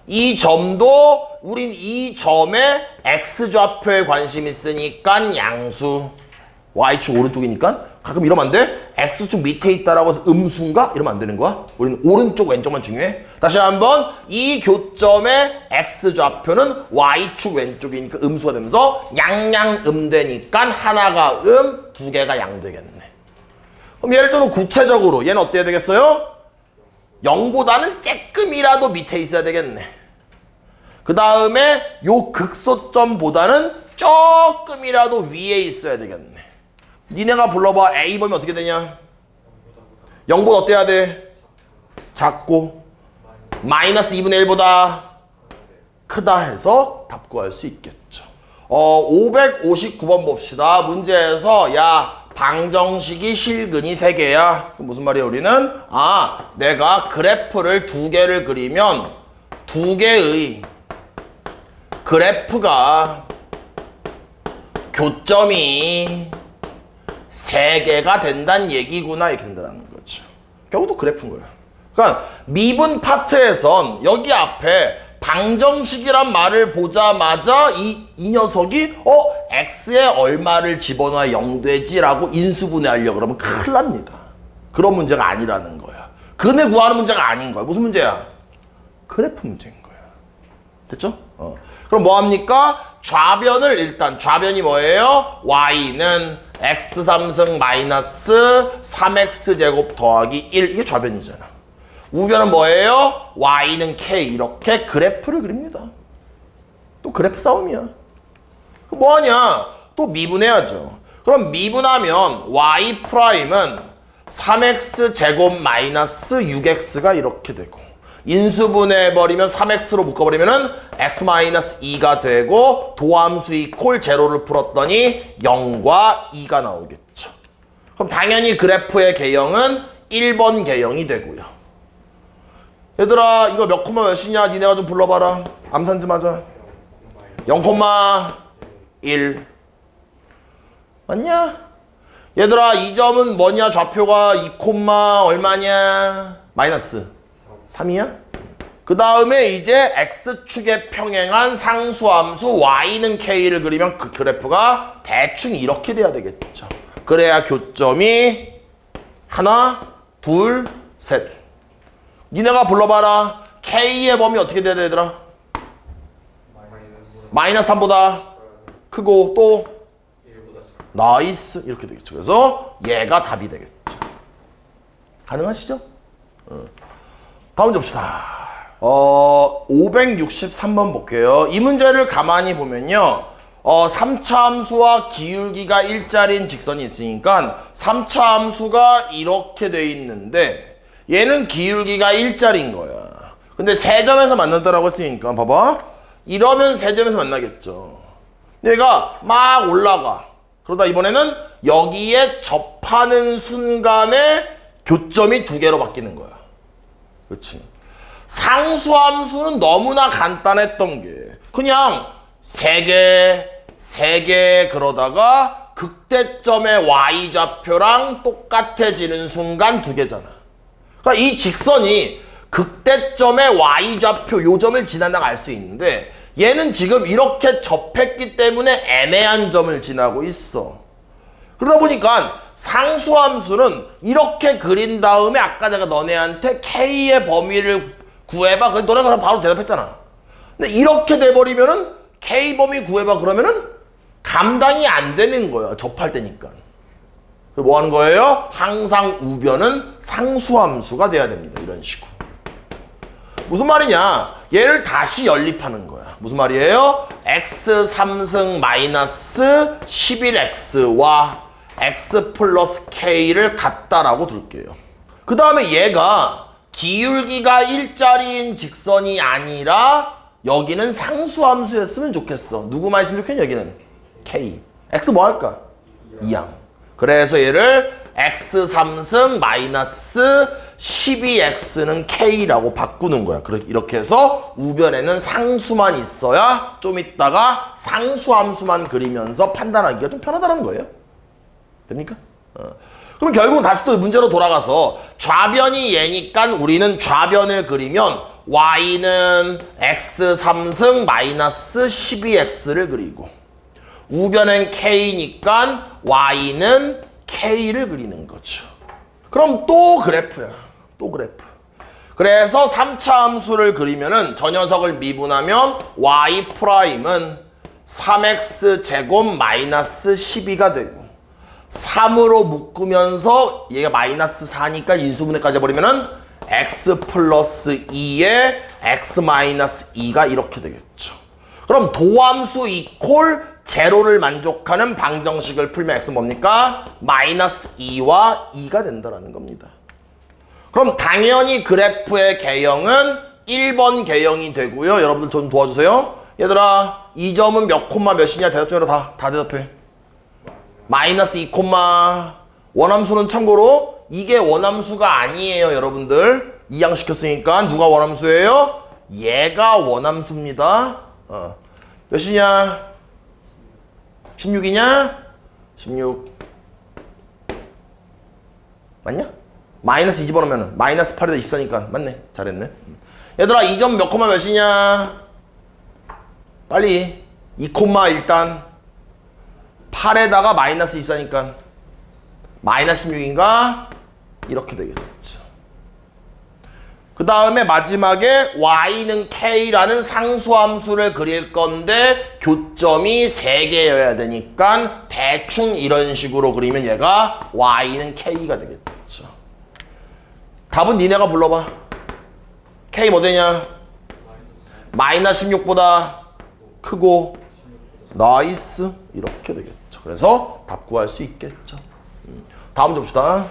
A: 이 점도 우린 이 점에 x좌표에 관심 있으니까 양수. y축 오른쪽이니까 가끔 이러면 안 돼? x축 밑에 있다라고 해서 음수인가? 이러면 안 되는 거야. 우리는 오른쪽 왼쪽만 중요해. 다시 한번 이 교점의 x좌표는 y축 왼쪽이니까 음수가 되면서 양양 되니까 하나가 두 개가 양 되겠네. 그럼 예를 들어 구체적으로 얘는 어때야 되겠어요? 0보다는 조금이라도 밑에 있어야 되겠네. 그 다음에 요 극소점보다는 조금이라도 위에 있어야 되겠네. 니네가 불러봐. A범위 어떻게 되냐? 0보다 어때야 돼? 작고 마이너스 2분의 1보다 크다 해서 답 구할 수 있겠죠. 559번 봅시다. 문제에서 방정식이 실근이 3개야. 그럼 무슨 말이야 우리는? 내가 그래프를 2개를 그리면 2개의 그래프가 교점이 3개가 된다는 얘기구나 이렇게 된다는 거죠. 결국도 그래프인 거야. 그러니까 미분 파트에선 여기 앞에 방정식이란 말을 보자마자 이 녀석이 x에 얼마를 집어넣어야 0 되지라고 인수분해하려고 그러면 큰일 납니다. 그런 문제가 아니라는 거야. 근을 구하는 문제가 아닌 거야. 무슨 문제야? 그래프 문제인 거야. 됐죠? 그럼 뭐합니까? 좌변을 일단 좌변이 뭐예요? y는 x3승 마이너스 3x제곱 더하기 1 이게 좌변이잖아. 우변은 뭐예요? y는 k 이렇게 그래프를 그립니다. 또 그래프 싸움이야. 뭐하냐? 또 미분해야죠. 그럼 미분하면 y 프라임은 3x제곱 마이너스 6x가 이렇게 되고 인수분해해버리면 3x로 묶어버리면 x 마이너스 2가 되고 도함수 이퀄 제로를 풀었더니 0과 2가 나오겠죠. 그럼 당연히 그래프의 개형은 1번 개형이 되고요. 얘들아 이거 몇 콤마 몇이냐? 니네가 좀 불러봐라. 암산 좀 하자. 0,1 맞냐? 얘들아 이 점은 뭐냐? 좌표가 2 얼마냐? 마이너스 3이야? 그 다음에 이제 x축에 평행한 상수함수 y는 k를 그리면 그 그래프가 대충 이렇게 돼야 되겠죠. 그래야 교점이 하나, 둘, 셋. 니네가 불러봐라. k의 범위 어떻게 돼야 돼 얘들아? 마이너스 3보다 크고 또 나이스 이렇게 되겠죠. 그래서 얘가 답이 되겠죠. 가능하시죠? 다음 문제 봅시다. 563번 볼게요. 이 문제를 가만히 보면요. 3차 함수와 기울기가 일자리인 직선이 있으니까 3차 함수가 이렇게 돼 있는데 얘는 기울기가 일자리인 거야. 근데 세 점에서 만난다라고 했으니까 봐봐. 이러면 세 점에서 만나겠죠. 얘가 막 올라가. 그러다 이번에는 여기에 접하는 순간에 교점이 두 개로 바뀌는 거야. 그렇지. 상수함수는 너무나 간단했던 게 그냥 세 개 그러다가 극대점의 y좌표랑 똑같아지는 순간 두 개잖아. 그러니까 이 직선이 극대점의 y좌표 요 점을 지난다고 알 수 있는데 얘는 지금 이렇게 접했기 때문에 애매한 점을 지나고 있어. 그러다 보니까 상수함수는 이렇게 그린 다음에 아까 내가 너네한테 K의 범위를 구해봐. 그래서 너네가 바로 대답했잖아. 근데 이렇게 돼버리면은 K 범위 구해봐 그러면은 감당이 안 되는 거야. 접할 때니까. 뭐 하는 거예요? 항상 우변은 상수함수가 돼야 됩니다. 이런 식으로. 무슨 말이냐? 얘를 다시 연립하는 거야. 무슨 말이에요? x 3승 마이너스 11x와 x 플러스 k를 같다라고 둘게요. 그 다음에 얘가 기울기가 일자리인 직선이 아니라 여기는 상수함수였으면 좋겠어. 누구만 있으면 좋겠냐? 여기는 k. x 뭐 할까? 2항. 그래서 얘를 x 3승 마이너스 12x는 k라고 바꾸는 거야. 이렇게 해서 우변에는 상수만 있어야 좀 이따가 상수함수만 그리면서 판단하기가 좀 편하다는 거예요. 됩니까? 그럼 결국은 다시 또 문제로 돌아가서 좌변이 얘니까 우리는 좌변을 그리면 y는 x 3승 마이너스 12x를 그리고 우변은 k니까 y는 k를 그리는 거죠. 그럼 또 그래프야. 또 그래프. 그래서 3차 함수를 그리면은 저 녀석을 미분하면 y 프라임은 3x 제곱 마이너스 12가 되고 3으로 묶으면서 얘가 마이너스 4니까 인수분해까지 해버리면은 x 플러스 2에 x 마이너스 2가 이렇게 되겠죠. 그럼 도함수 이퀄 제로를 만족하는 방정식을 풀면 x는 뭡니까? 마이너스 2와 2가 된다는 겁니다. 그럼 당연히 그래프의 개형은 1번 개형이 되고요. 여러분들 좀 도와주세요. 얘들아, 이 점은 몇 콤마 몇이냐? 대답 중으로 다 대답해. 마이너스 2 콤마. 원함수는 참고로 이게 원함수가 아니에요, 여러분들. 이항시켰으니까 누가 원함수예요? 얘가 원함수입니다. 몇이냐? 16이냐? 16 맞냐? 마이너스 2 집어넣으면 마이너스 8에다 24니까 맞네. 잘했네. 얘들아, 이 점 몇 콤마 몇이냐? 빨리 2 콤마 일단 8에다가 마이너스 24니까 마이너스 16인가? 이렇게 되겠죠. 그 다음에 마지막에 y는 k라는 상수함수를 그릴 건데 교점이 3개여야 되니까 대충 이런 식으로 그리면 얘가 y는 k가 되겠죠. 답은 니네가 불러봐. k 뭐 되냐? 마이너스 16보다 크고 나이스 이렇게 되겠죠. 그래서 답 구할 수 있겠죠. 다음 봅시다.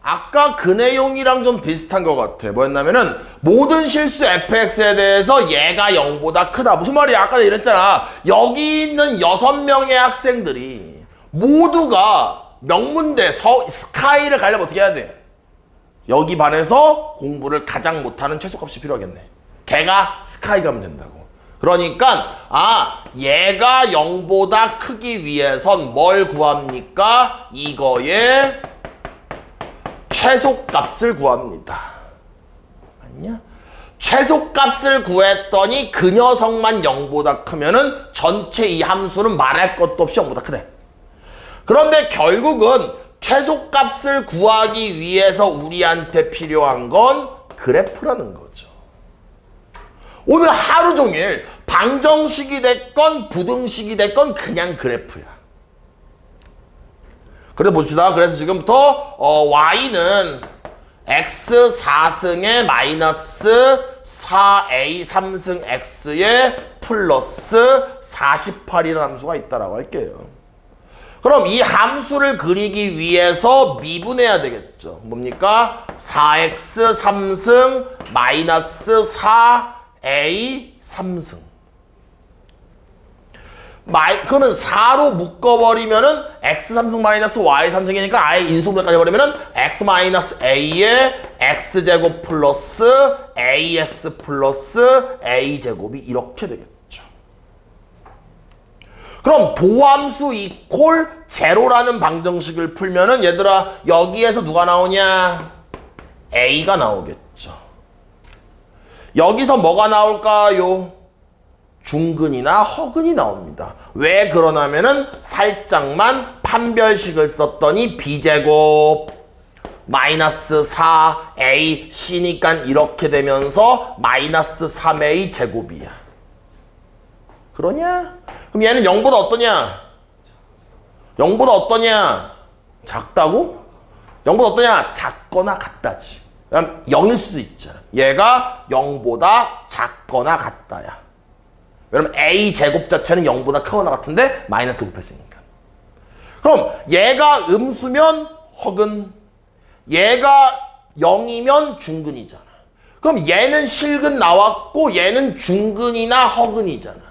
A: 아까 그 내용이랑 좀 비슷한 것 같아. 뭐였냐면은 모든 실수 fx에 대해서 얘가 0보다 크다. 무슨 말이야? 아까 이랬잖아. 여기 있는 6명의 학생들이 모두가 명문대 스카이를 가려면 어떻게 해야 돼? 여기 반에서 공부를 가장 못하는 최소값이 필요하겠네. 걔가 스카이 가면 된다고. 그러니까 얘가 0보다 크기 위해선 뭘 구합니까? 이거의 최소값을 구합니다. 맞냐? 최소값을 구했더니 그 녀석만 0보다 크면은 전체 이 함수는 말할 것도 없이 0보다 크대. 그런데 결국은 최소값을 구하기 위해서 우리한테 필요한 건 그래프라는 거죠. 오늘 하루 종일 방정식이 됐건 부등식이 됐건 그냥 그래프야. 그래 봅시다. 그래서 지금부터 y는 x 4승에 마이너스 4a 3승 x에 플러스 48이라는 함수가 있다라고 할게요. 그럼 이 함수를 그리기 위해서 미분해야 되겠죠. 뭡니까? 4x 3승 마이너스 4a 3승. 그러면 4로 묶어버리면은 x 3승 마이너스 y 3승이니까 아예 인수분해까지 해버리면은 x 마이너스 a에 x제곱 플러스 ax 플러스 a제곱이 이렇게 되겠죠. 그럼 도함수 이퀄 제로라는 방정식을 풀면은 얘들아 여기에서 누가 나오냐? a가 나오겠죠. 여기서 뭐가 나올까요? 중근이나 허근이 나옵니다. 왜 그러냐면은 살짝만 판별식을 썼더니 b제곱 마이너스 4a c니까 이렇게 되면서 마이너스 3a 제곱이야. 그러냐? 그럼 얘는 0보다 어떠냐? 0보다 어떠냐? 작다고? 0보다 어떠냐? 작거나 같다지. 그럼 0일 수도 있잖아. 얘가 0보다 작거나 같다야. 왜냐면 a 제곱 자체는 0보다 크거나 같은데 마이너스 곱했으니까. 그럼 얘가 음수면 허근, 얘가 0이면 중근이잖아. 그럼 얘는 실근 나왔고 얘는 중근이나 허근이잖아.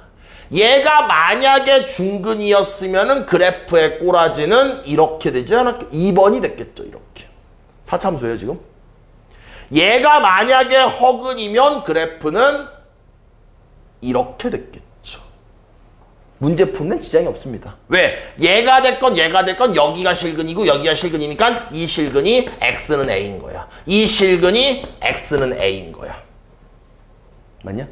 A: 얘가 만약에 중근이었으면은 그래프의 꼬라지는 이렇게 되지 않았겠? 2번이 됐겠죠. 이렇게. 4차 함수예요 지금. 얘가 만약에 허근이면 그래프는 이렇게 됐겠죠. 문제 푸는 지장이 없습니다. 왜? 얘가 됐건 얘가 됐건 여기가 실근이고 여기가 실근이니까 이 실근이 x는 a인 거야. 이 실근이 x는 a인 거야. 맞냐?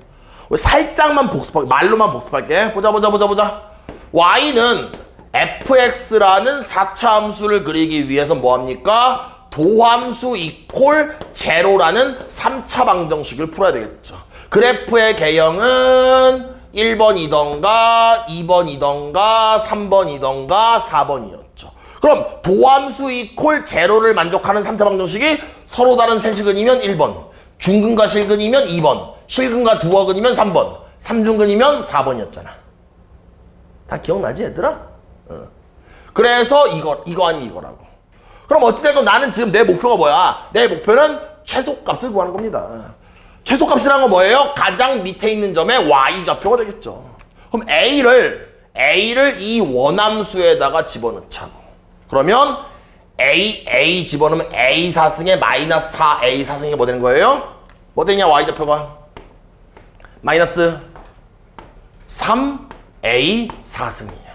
A: 살짝만 복습할게. 말로만 복습할게. 보자. y는 fx라는 4차 함수를 그리기 위해서 뭐합니까? 도함수 이퀄 제로라는 3차 방정식을 풀어야 되겠죠. 그래프의 개형은 1번이던가 2번이던가 3번이던가 4번이었죠. 그럼 도함수 이퀄 제로를 만족하는 3차 방정식이 서로 다른 세실근이면 1번, 중근과 실근이면 2번, 실근과 두허근이면 3번, 삼중근이면 4번이었잖아. 다 기억나지 얘들아? 그래서 이거 아니 이거라고. 그럼 어찌됐건 나는 지금 내 목표가 뭐야? 내 목표는 최소값을 구하는 겁니다. 최소값이라는 건 뭐예요? 가장 밑에 있는 점의 y좌표가 되겠죠. 그럼 a를 이 원함수에다가 집어넣자고. 그러면 a 집어넣으면 a 4승에 마이너스 4a 4승이 뭐 되는 거예요? 뭐 되냐 y좌표가? 마이너스 3a 4승이야.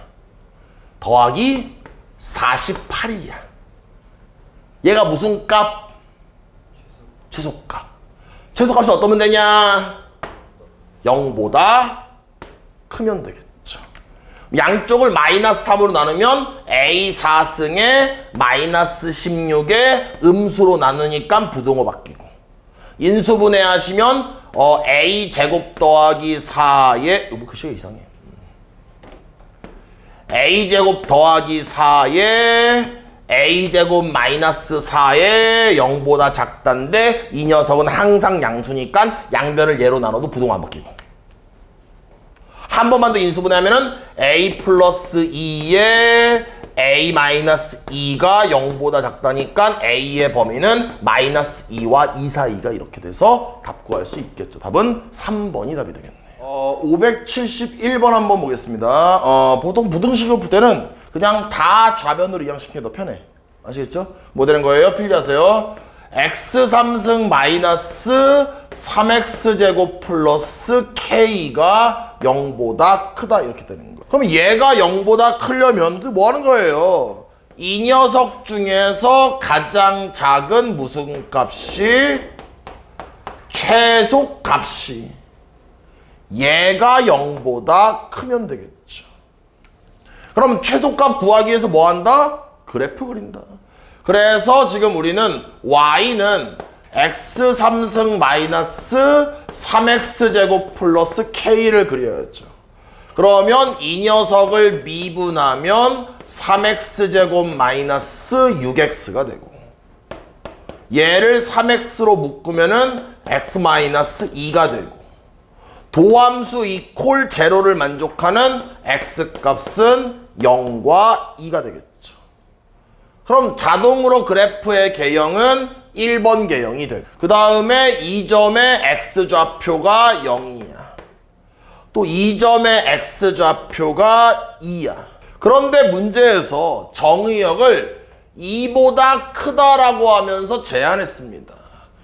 A: 더하기 48이야. 얘가 무슨 값? 최소값. 최소값이 어떠면 되냐? 0보다 크면 되겠죠. 양쪽을 마이너스 3으로 나누면 a 4승에 마이너스 16에 음수로 나누니까 부동호 바뀌고, 인수분해 하시면 a 제곱 더하기 4에 글씨가 이상해. a 제곱 더하기 4에 a제곱 마이너스 4에 0보다 작단데 이 녀석은 항상 양수니까 양변을 얘로 나눠도 부동호 안 바뀌고, 한 번만 더 인수분해하면은 a 플러스 2에 a 마이너스 2가 0보다 작다니까 a의 범위는 마이너스 2와 2 사이가 이렇게 돼서 답 구할 수 있겠죠. 답은 3번이 답이 되겠네. 571번 한번 보겠습니다. 보통 부등식을 풀 때는 그냥 다 좌변으로 이항시키는 게 더 편해. 아시겠죠? 뭐 되는 거예요? 필기하세요. x 3승 마이너스 3x제곱 플러스 k가 0보다 크다 이렇게 되는 거예요. 그럼 얘가 0보다 크려면 뭐 하는 거예요? 이 녀석 중에서 가장 작은 무슨 값이? 최소값이 얘가 0보다 크면 되겠죠. 그럼 최소값 구하기 위해서 뭐 한다? 그래프 그린다. 그래서 지금 우리는 y는 x 3승 마이너스 3x제곱 플러스 k를 그려야죠. 그러면 이 녀석을 미분하면 3x제곱 마이너스 6x가 되고, 얘를 3x로 묶으면은 x-2가 되고 도함수 이퀄 제로를 만족하는 x값은 0과 2가 되겠죠. 그럼 자동으로 그래프의 개형은 1번 개형이 되고 그 다음에 이 점의 x좌표가 0이야. 또 이 점의 x좌표가 2야. 그런데 문제에서 정의역을 2보다 크다라고 하면서 제한했습니다.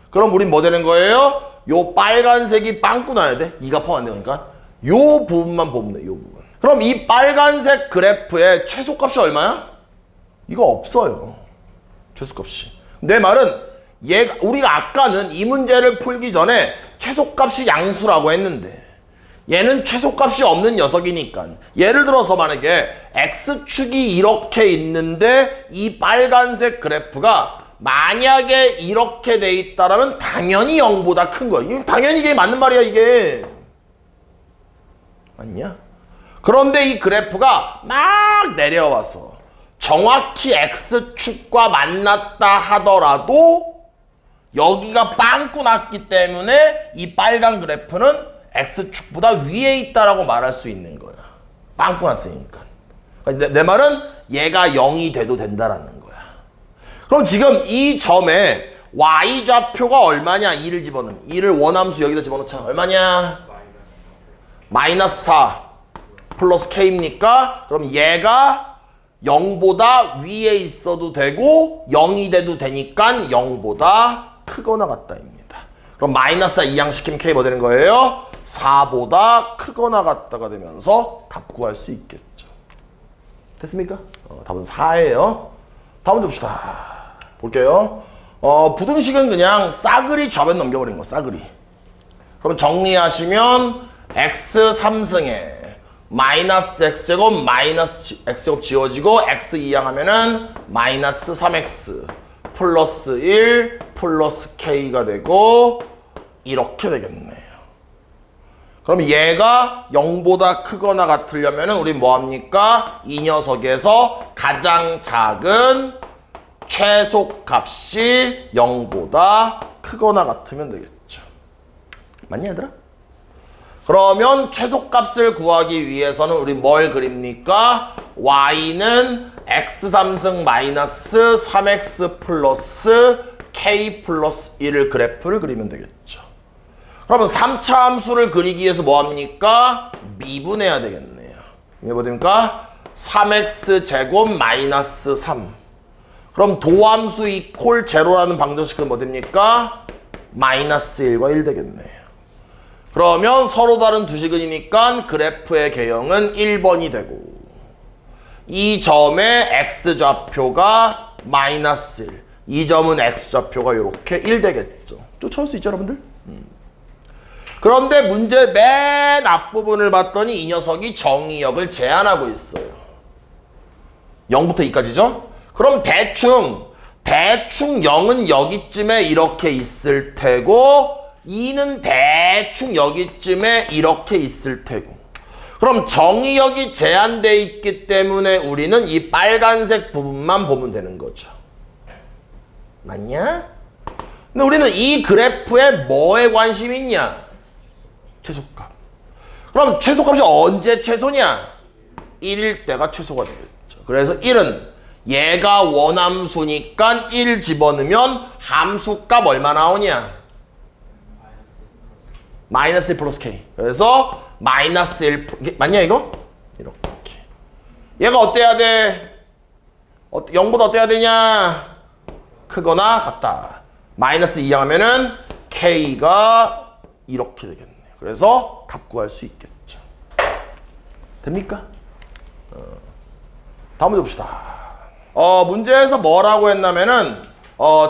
A: 그럼 우린 뭐 되는 거예요? 요 빨간색이 빵꾸 나야 돼. 2가 포함 안 되니까. 요 부분만 보면 돼. 요 부분. 그럼 이 빨간색 그래프의 최소값이 얼마야? 이거 없어요. 최소값이. 내 말은 우리가 아까는 이 문제를 풀기 전에 최소값이 양수라고 했는데 얘는 최소값이 없는 녀석이니까 예를 들어서 만약에 x축이 이렇게 있는데 이 빨간색 그래프가 만약에 이렇게 돼 있다라면 당연히 0보다 큰 거야. 당연히 이게 맞는 말이야 이게. 맞냐? 그런데 이 그래프가 막 내려와서 정확히 x축과 만났다 하더라도 여기가 빵꾸 났기 때문에 이 빨간 그래프는 x축보다 위에 있다라고 말할 수 있는 거야. 빵꾸 났으니까. 내 말은 얘가 0이 돼도 된다라는 거야. 그럼 지금 이 점에 y좌표가 얼마냐? 2를 집어넣으면 2를 원함수 여기다 집어넣자. 얼마냐? 마이너스 4 플러스 k입니까? 그럼 얘가 0보다 위에 있어도 되고 0이 돼도 되니까 0보다 크거나 같다입니다. 그럼 마이너스 4 이항시키면 k 뭐 되는 거예요? 4보다 크거나 같다가 되면서 답 구할 수 있겠죠. 됐습니까? 답은 4예요. 다음 문제 봅시다. 볼게요. 부등식은 그냥 싸그리 좌변 넘겨버린 거, 싸그리. 그럼 정리하시면 x 3승에 마이너스 x제곱 마이너스 x제곱 지워지고 x 이항하면은 마이너스 3x 플러스 1 플러스 k가 되고 이렇게 되겠네요. 그럼 얘가 0보다 크거나 같으려면은 우리 뭐 합니까? 이 녀석에서 가장 작은 최소값이 0보다 크거나 같으면 되겠죠. 맞냐 얘들아? 그러면 최소값을 구하기 위해서는 우리 뭘 그립니까? y는 x3승 마이너스 3x 플러스 k 플러스 1을 그래프를 그리면 되겠죠. 그러면 3차 함수를 그리기 위해서 뭐 합니까? 미분해야 되겠네요. 이게 뭐 됩니까? 3x 제곱 마이너스 3. 그럼 도함수 이퀄 제로라는 방정식은 뭐 됩니까? 마이너스 1과 1 되겠네요. 그러면 서로 다른 두 식은이니까 그래프의 개형은 1번이 되고 이 점의 x좌표가 마이너스 1. 이 점은 x좌표가 이렇게 1 되겠죠. 쫓아올 수 있죠 여러분들? 그런데 문제 맨 앞부분을 봤더니 이 녀석이 정의역을 제한하고 있어요. 0부터 2까지죠? 그럼 대충 0은 여기쯤에 이렇게 있을 테고 2는 대충 여기쯤에 이렇게 있을 테고 그럼 정의역이 제한되어 있기 때문에 우리는 이 빨간색 부분만 보면 되는 거죠. 맞냐? 근데 우리는 이 그래프에 뭐에 관심이 있냐? 최소값. 그럼 최소값이 언제 최소냐? 1일 때가 최소가 되겠죠. 그래서 1은 얘가 원함수니까 1 집어넣으면 함수값 얼마 나오냐? 마이너스 1 플러스 k. 그래서 마이너스 1 맞냐 이거? 이렇게. 얘가 어때야 돼? 0보다 어때야 되냐? 크거나 같다. 마이너스 2 하면은 k가 이렇게 되겠네. 그래서 답 구할 수 있겠죠. 됩니까? 다음 문제 봅시다. 문제에서 뭐라고 했냐면은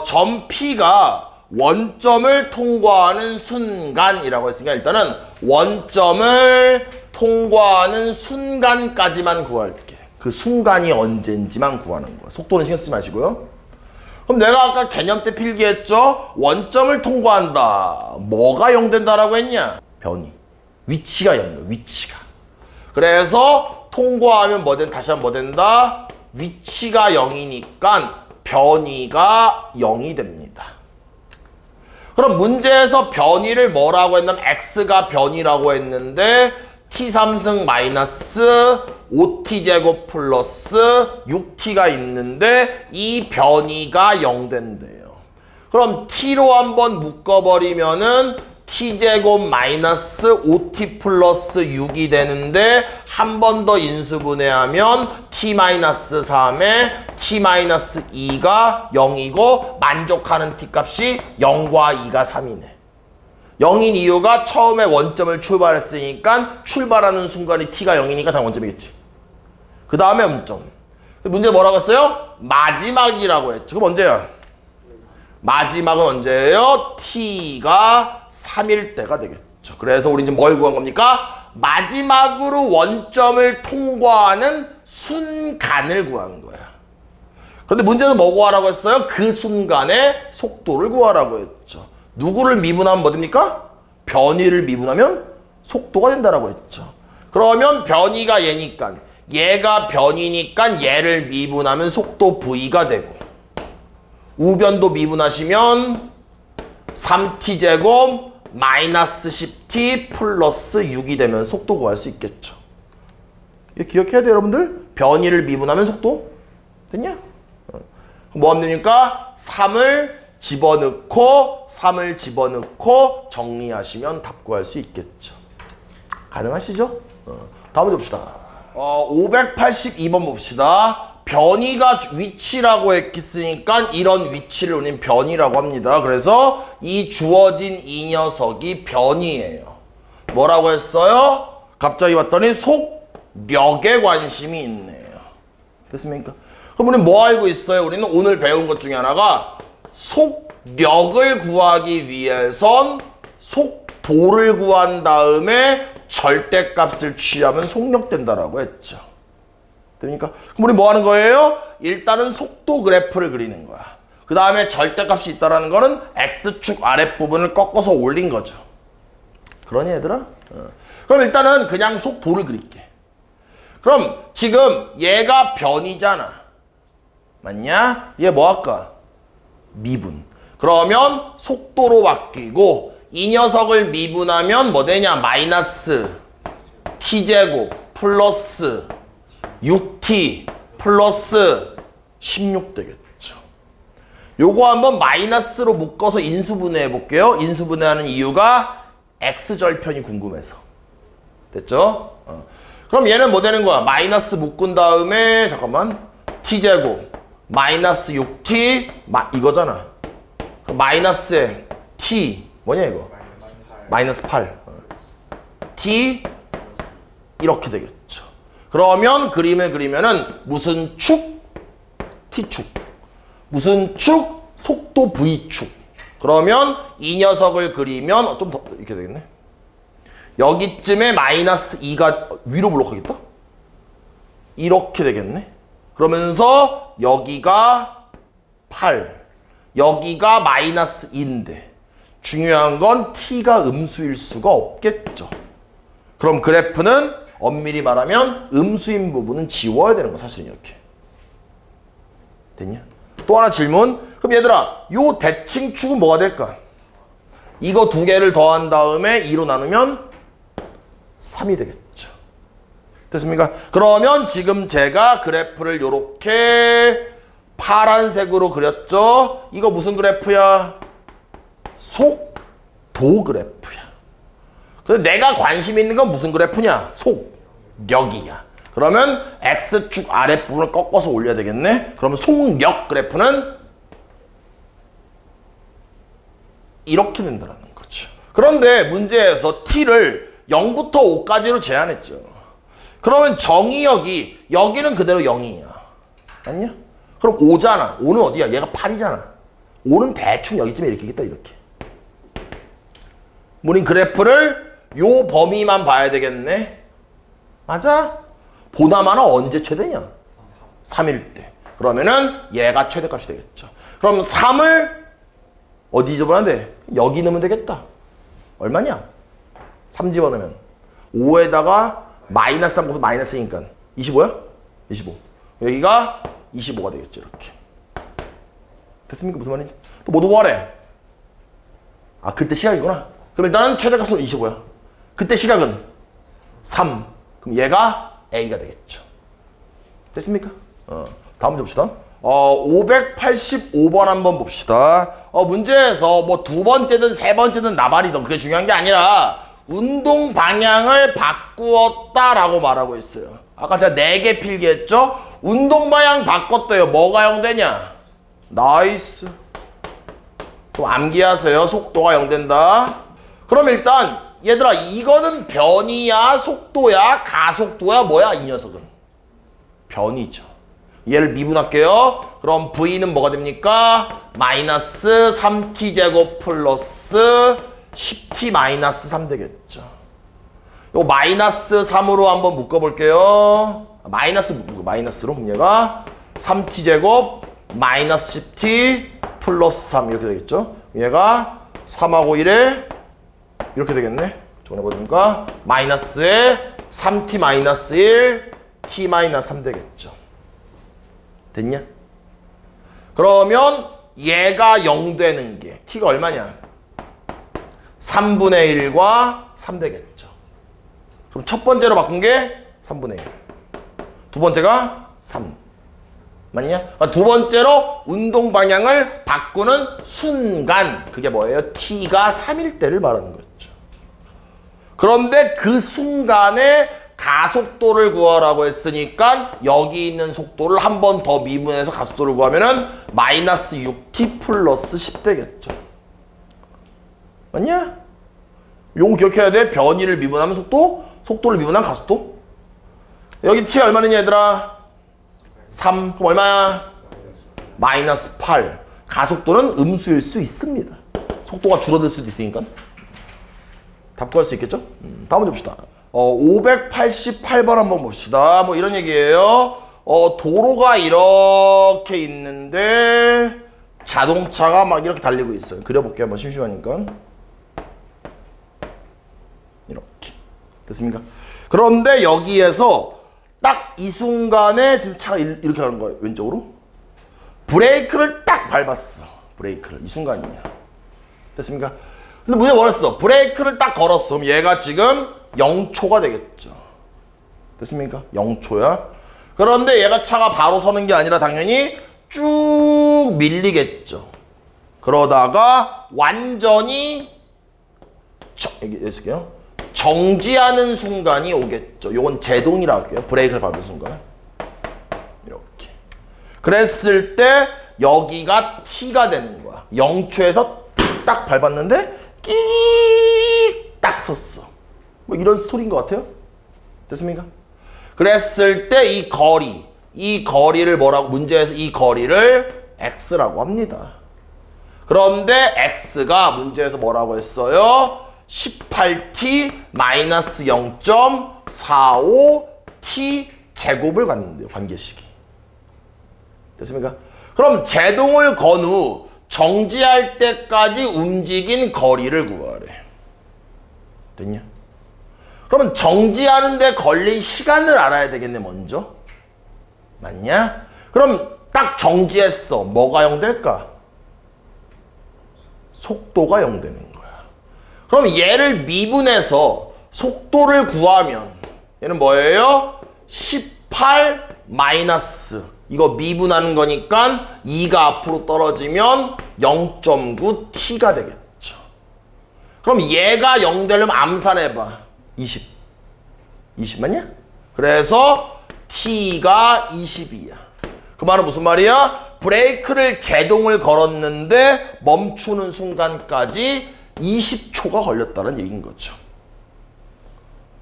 A: 점 P가 원점을 통과하는 순간이라고 했으니까 일단은 원점을 통과하는 순간까지만 구할게. 그 순간이 언젠지만 구하는 거야. 속도는 신경 쓰지 마시고요. 그럼 내가 아까 개념 때 필기했죠? 원점을 통과한다. 뭐가 0 된다라고 했냐? 변이. 위치가 0이야. 위치가. 그래서 통과하면 뭐 된? 다시 한번 뭐 된다? 위치가 0이니까 변이가 0이 됩니다. 그럼 문제에서 변이를 뭐라고 했냐면 x가 변이라고 했는데 t3승 마이너스 5t제곱 플러스 6t가 있는데 이 변이가 0 된대요. 그럼 t로 한번 묶어버리면은 t제곱 마이너스 5t 플러스 6이 되는데 한 번 더 인수분해하면 t 마이너스 3에 t 마이너스 2가 0이고 만족하는 t 값이 0과 2가 3이네. 0인 이유가 처음에 원점을 출발했으니까 출발하는 순간이 t가 0이니까 다 원점이겠지. 그 다음에 음점. 문제 뭐라고 했어요? 마지막이라고 했죠. 그럼 언제야? 마지막은 언제예요? t가 3일 때가 되겠죠. 그래서 우리 이제 뭘 구한 겁니까? 마지막으로 원점을 통과하는 순간을 구한 거야. 그런데 문제는 뭐 구하라고 했어요? 그 순간의 속도를 구하라고 했죠. 누구를 미분하면 뭐 됩니까? 변이를 미분하면 속도가 된다라고 했죠. 그러면 변이가 얘니까 얘가 변이니까 얘를 미분하면 속도 v가 되고 우변도 미분하시면 3t제곱 마이너스 10t 플러스 6이 되면 속도 구할 수 있겠죠. 이거 기억해야 돼요, 여러분들. 변이를 미분하면 속도 됐냐? 뭐 하면 됩니까? 3을 집어넣고 정리하시면 답 구할 수 있겠죠. 가능하시죠? 다음 문제 봅시다. 582번 봅시다. 변이가 위치라고 했으니까 이런 위치를 우리는 변이라고 합니다. 그래서 이 주어진 이 녀석이 변이에요. 뭐라고 했어요? 갑자기 봤더니 속력에 관심이 있네요. 됐습니까? 그럼 우리는 뭐 알고 있어요? 우리는 오늘 배운 것 중에 하나가 속력을 구하기 위해선 속도를 구한 다음에 절대값을 취하면 속력된다라고 했죠. 됩니까? 그럼 우리 뭐 하는 거예요? 일단은 속도 그래프를 그리는 거야. 그 다음에 절대값이 있다라는 거는 x축 아랫부분을 꺾어서 올린 거죠. 그러니 얘들아? 그럼 일단은 그냥 속도를 그릴게. 그럼 지금 얘가 변이잖아. 맞냐? 얘 뭐 할까? 미분. 그러면 속도로 바뀌고 이 녀석을 미분하면 뭐 되냐? 마이너스 t제곱 플러스 6t 플러스 16 되겠죠. 요거 한번 마이너스로 묶어서 인수분해 해볼게요. 인수분해하는 이유가 x절편이 궁금해서. 됐죠? 그럼 얘는 뭐 되는 거야? 마이너스 묶은 다음에 잠깐만 t제곱 마이너스 6t 이거잖아. 마이너스에 t 뭐냐 이거? 마이너스 8 t 이렇게 되겠죠. 그러면 그림을 그리면은 무슨 축? t축. 무슨 축? 속도 v축. 그러면 이 녀석을 그리면 좀 더 이렇게 되겠네. 여기쯤에 마이너스 2가 위로 블록하겠다? 이렇게 되겠네. 그러면서 여기가 8, 여기가 마이너스 2인데 중요한 건 t가 음수일 수가 없겠죠. 그럼 그래프는 엄밀히 말하면 음수인 부분은 지워야 되는 거 사실은 이렇게. 됐냐? 또 하나 질문. 그럼 얘들아 요 대칭축은 뭐가 될까? 이거 두 개를 더한 다음에 2로 나누면 3이 되겠죠. 됐습니까? 그러면 지금 제가 그래프를 요렇게 파란색으로 그렸죠? 이거 무슨 그래프야? 속도 그래프야. 근데 내가 관심 있는 건 무슨 그래프냐? 속력이야. 그러면 x축 아랫부분을 꺾어서 올려야 되겠네. 그러면 속력 그래프는 이렇게 된다는 거죠. 그런데 문제에서 t를 0부터 5까지로 제한했죠. 그러면 정의역이 여기는 그대로 0이야. 맞냐? 그럼 5잖아. 5는 어디야? 얘가 8이잖아. 5는 대충 여기쯤에 이렇게 있겠다. 이렇게. 우린 그래프를 요 범위만 봐야 되겠네. 맞아? 보나마나 언제 최대냐? 3일 때. 그러면은 얘가 최대값이 되겠죠. 그럼 3을 어디 집어넣으면 돼? 여기 넣으면 되겠다. 얼마냐? 3 집어넣으면 5에다가 마이너스 3 곱해서 마이너스니까 25야? 25. 여기가 25가 되겠죠. 이렇게. 됐습니까? 무슨 말인지? 또 뭐 구하래? 아, 그때 시각이구나. 그럼 일단은 최대값은 25야. 그때 시각은 3. 그럼 얘가 A가 되겠죠. 됐습니까? 다음 문제 봅시다. 585번 한번 봅시다. 문제에서 뭐 두 번째든 세 번째든 나발이든 그게 중요한 게 아니라 운동 방향을 바꾸었다라고 말하고 있어요. 아까 제가 4개 필기했죠? 운동 방향 바꿨대요. 뭐가 0 되냐? 나이스. 그럼 암기하세요. 속도가 0 된다. 그럼 일단 얘들아 이거는 변이야? 속도야? 가속도야? 뭐야? 이 녀석은? 변이죠. 얘를 미분할게요. 그럼 V는 뭐가 됩니까? 마이너스 3t제곱 플러스 10t 마이너스 3 되겠죠. 요 마이너스 3으로 한번 묶어볼게요. 마이너스로 그럼 얘가 3t제곱 마이너스 10t 플러스 3 이렇게 되겠죠. 얘가 3하고 1에 이렇게 되겠네. 정리해보니까 마이너스에 3t 마이너스 1 t 마이너스 3 되겠죠. 됐냐? 그러면 얘가 0 되는 게 t가 얼마냐? 3분의 1과 3 되겠죠. 그럼 첫 번째로 바꾼 게 3분의 1. 두 번째가 3. 맞냐? 그러니까 두 번째로 운동 방향을 바꾸는 순간 그게 뭐예요? t가 3일 때를 말하는 거죠. 그런데 그 순간에 가속도를 구하라고 했으니까 여기 있는 속도를 한 번 더 미분해서 가속도를 구하면은 마이너스 6t 플러스 10 되겠죠. 맞냐? 요거 기억해야 돼. 변이를 미분하면 속도, 속도를 미분하면 가속도. 여기 t 얼마냐 얘들아? 3. 그럼 얼마야? 마이너스 8. 가속도는 음수일 수 있습니다. 속도가 줄어들 수도 있으니까. 답 구할 수 있겠죠? 다음 문제 봅시다. 588번 한번 봅시다. 뭐 이런 얘기예요. 도로가 이렇게 있는데 자동차가 막 이렇게 달리고 있어요. 그려볼게요. 한번 심심하니까. 이렇게. 됐습니까? 그런데 여기에서 딱 이 순간에 지금 차가 이렇게 가는 거예요. 왼쪽으로. 브레이크를 딱 밟았어. 브레이크를. 이 순간이야. 됐습니까? 근데 문제 뭐랬어? 브레이크를 딱 걸었어. 그럼 얘가 지금 0초가 되겠죠. 됐습니까? 0초야. 그런데 얘가 차가 바로 서는 게 아니라 당연히 쭉 밀리겠죠. 그러다가 완전히 여기 쓸게요. 정지하는 순간이 오겠죠. 요건 제동이라고 할게요. 브레이크를 밟은 순간. 이렇게. 그랬을 때 여기가 T가 되는 거야. 0초에서 딱 밟았는데 끼익 딱 섰어. 뭐 이런 스토리인 것 같아요. 됐습니까? 그랬을 때 이 거리를 뭐라고, 문제에서 이 거리를 x라고 합니다. 그런데 x가 문제에서 뭐라고 했어요? 18t 마이너스 0.45t 제곱을 갖는데요. 관계식이. 됐습니까? 그럼 제동을 건 후 정지할 때까지 움직인 거리를 구하래. 됐냐? 그러면 정지하는 데 걸린 시간을 알아야 되겠네, 먼저. 맞냐? 그럼 딱 정지했어. 뭐가 0 될까? 속도가 0 되는 거야. 그럼 얘를 미분해서 속도를 구하면 얘는 뭐예요? 18 마이너스. 이거 미분하는 거니까 2가 앞으로 떨어지면 0.9t가 되겠죠. 그럼 얘가 0 되려면 암산해봐. 20 맞냐? 그래서 t가 20이야. 그 말은 무슨 말이야? 브레이크를 제동을 걸었는데 멈추는 순간까지 20초가 걸렸다는 얘기인 거죠.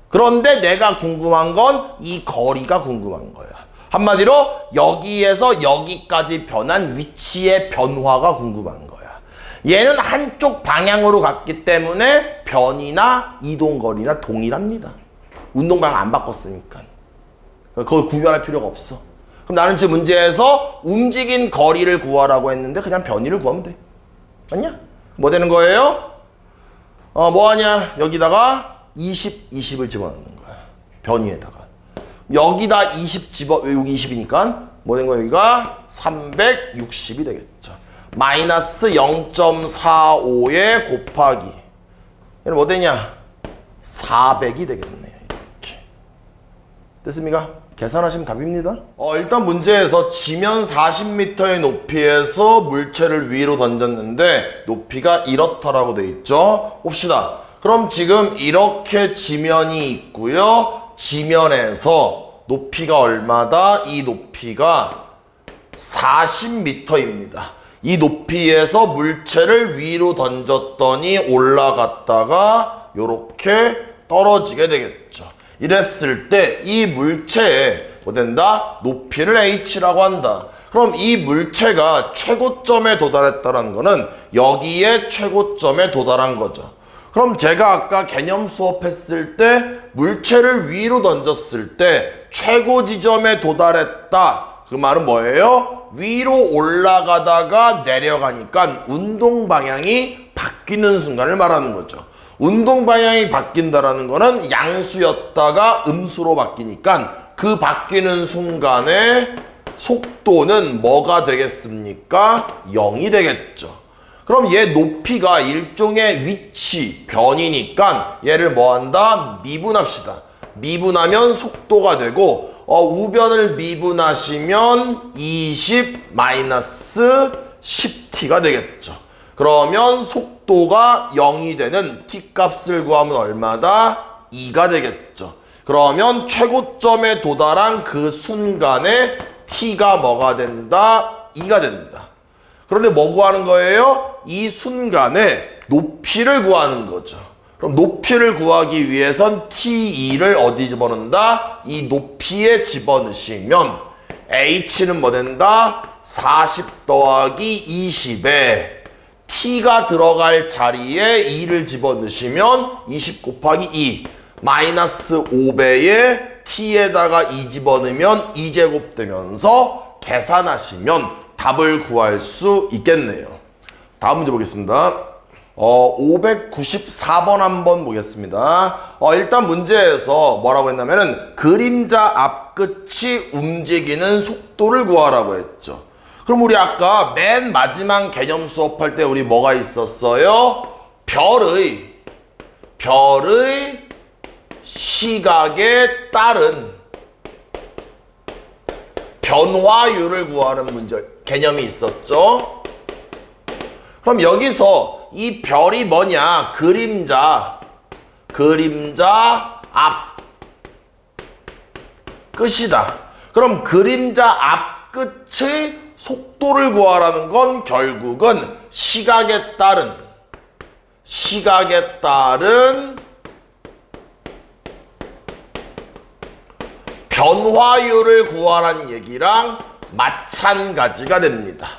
A: 그런데 내가 궁금한 건 이 거리가 궁금한 거야. 한마디로 여기에서 여기까지 변한 위치의 변화가 궁금한 거야. 얘는 한쪽 방향으로 갔기 때문에 변이나 이동거리나 동일합니다. 운동 방향 안 바꿨으니까. 그걸 구별할 필요가 없어. 그럼 나는 지금 문제에서 움직인 거리를 구하라고 했는데 그냥 변이를 구하면 돼. 맞냐? 뭐 되는 거예요? 뭐 하냐? 여기다가 20을 집어넣는 거야. 변이에다가. 여기다 20 여기 20이니까 뭐 된 거야? 여기가 360이 되겠죠. 마이너스 0.45에 곱하기 얘는 뭐 되냐? 400이 되겠네요. 이렇게 됐습니까? 계산하시면 답입니다. 일단 문제에서 지면 40m의 높이에서 물체를 위로 던졌는데 높이가 이렇다라고 돼 있죠. 봅시다. 그럼 지금 이렇게 지면이 있고요. 지면에서 높이가 얼마다? 이 높이가 40m입니다. 이 높이에서 물체를 위로 던졌더니 올라갔다가 요렇게 떨어지게 되겠죠. 이랬을 때 이 물체에 뭐 된다? 높이를 h라고 한다. 그럼 이 물체가 최고점에 도달했다는 거는 여기에 최고점에 도달한 거죠. 그럼 제가 아까 개념 수업했을 때 물체를 위로 던졌을 때 최고 지점에 도달했다. 그 말은 뭐예요? 위로 올라가다가 내려가니까 운동 방향이 바뀌는 순간을 말하는 거죠. 운동 방향이 바뀐다라는 거는 양수였다가 음수로 바뀌니까 그 바뀌는 순간에 속도는 뭐가 되겠습니까? 0이 되겠죠. 그럼 얘 높이가 일종의 위치, 변이니까 얘를 뭐 한다? 미분합시다. 미분하면 속도가 되고 우변을 미분하시면 20 마이너스 10t가 되겠죠. 그러면 속도가 0이 되는 t 값을 구하면 얼마다? 2가 되겠죠. 그러면 최고점에 도달한 그 순간에 t가 뭐가 된다? 2가 된다. 그런데 뭐 구하는 거예요? 이 순간에 높이를 구하는 거죠. 그럼 높이를 구하기 위해선 t2를 어디 집어넣는다? 이 높이에 집어넣으시면 h는 뭐 된다? 40 더하기 20에 t가 들어갈 자리에 2를 집어넣으시면 20 곱하기 2 마이너스 5배에 t에다가 2 집어넣으면 2제곱 되면서 계산하시면 답을 구할 수 있겠네요. 다음 문제 보겠습니다. 594번 한번 보겠습니다. 일단 문제에서 뭐라고 했냐면은 그림자 앞끝이 움직이는 속도를 구하라고 했죠. 그럼 우리 아까 맨 마지막 개념 수업할 때 우리 뭐가 있었어요? 별의 시각에 따른 변화율을 구하는 문제 개념이 있었죠. 그럼 여기서 이 별이 뭐냐? 그림자 앞 끝이다. 그럼 그림자 앞 끝의 속도를 구하라는 건 결국은 시각에 따른 변화율을 구하라는 얘기랑 마찬가지가 됩니다.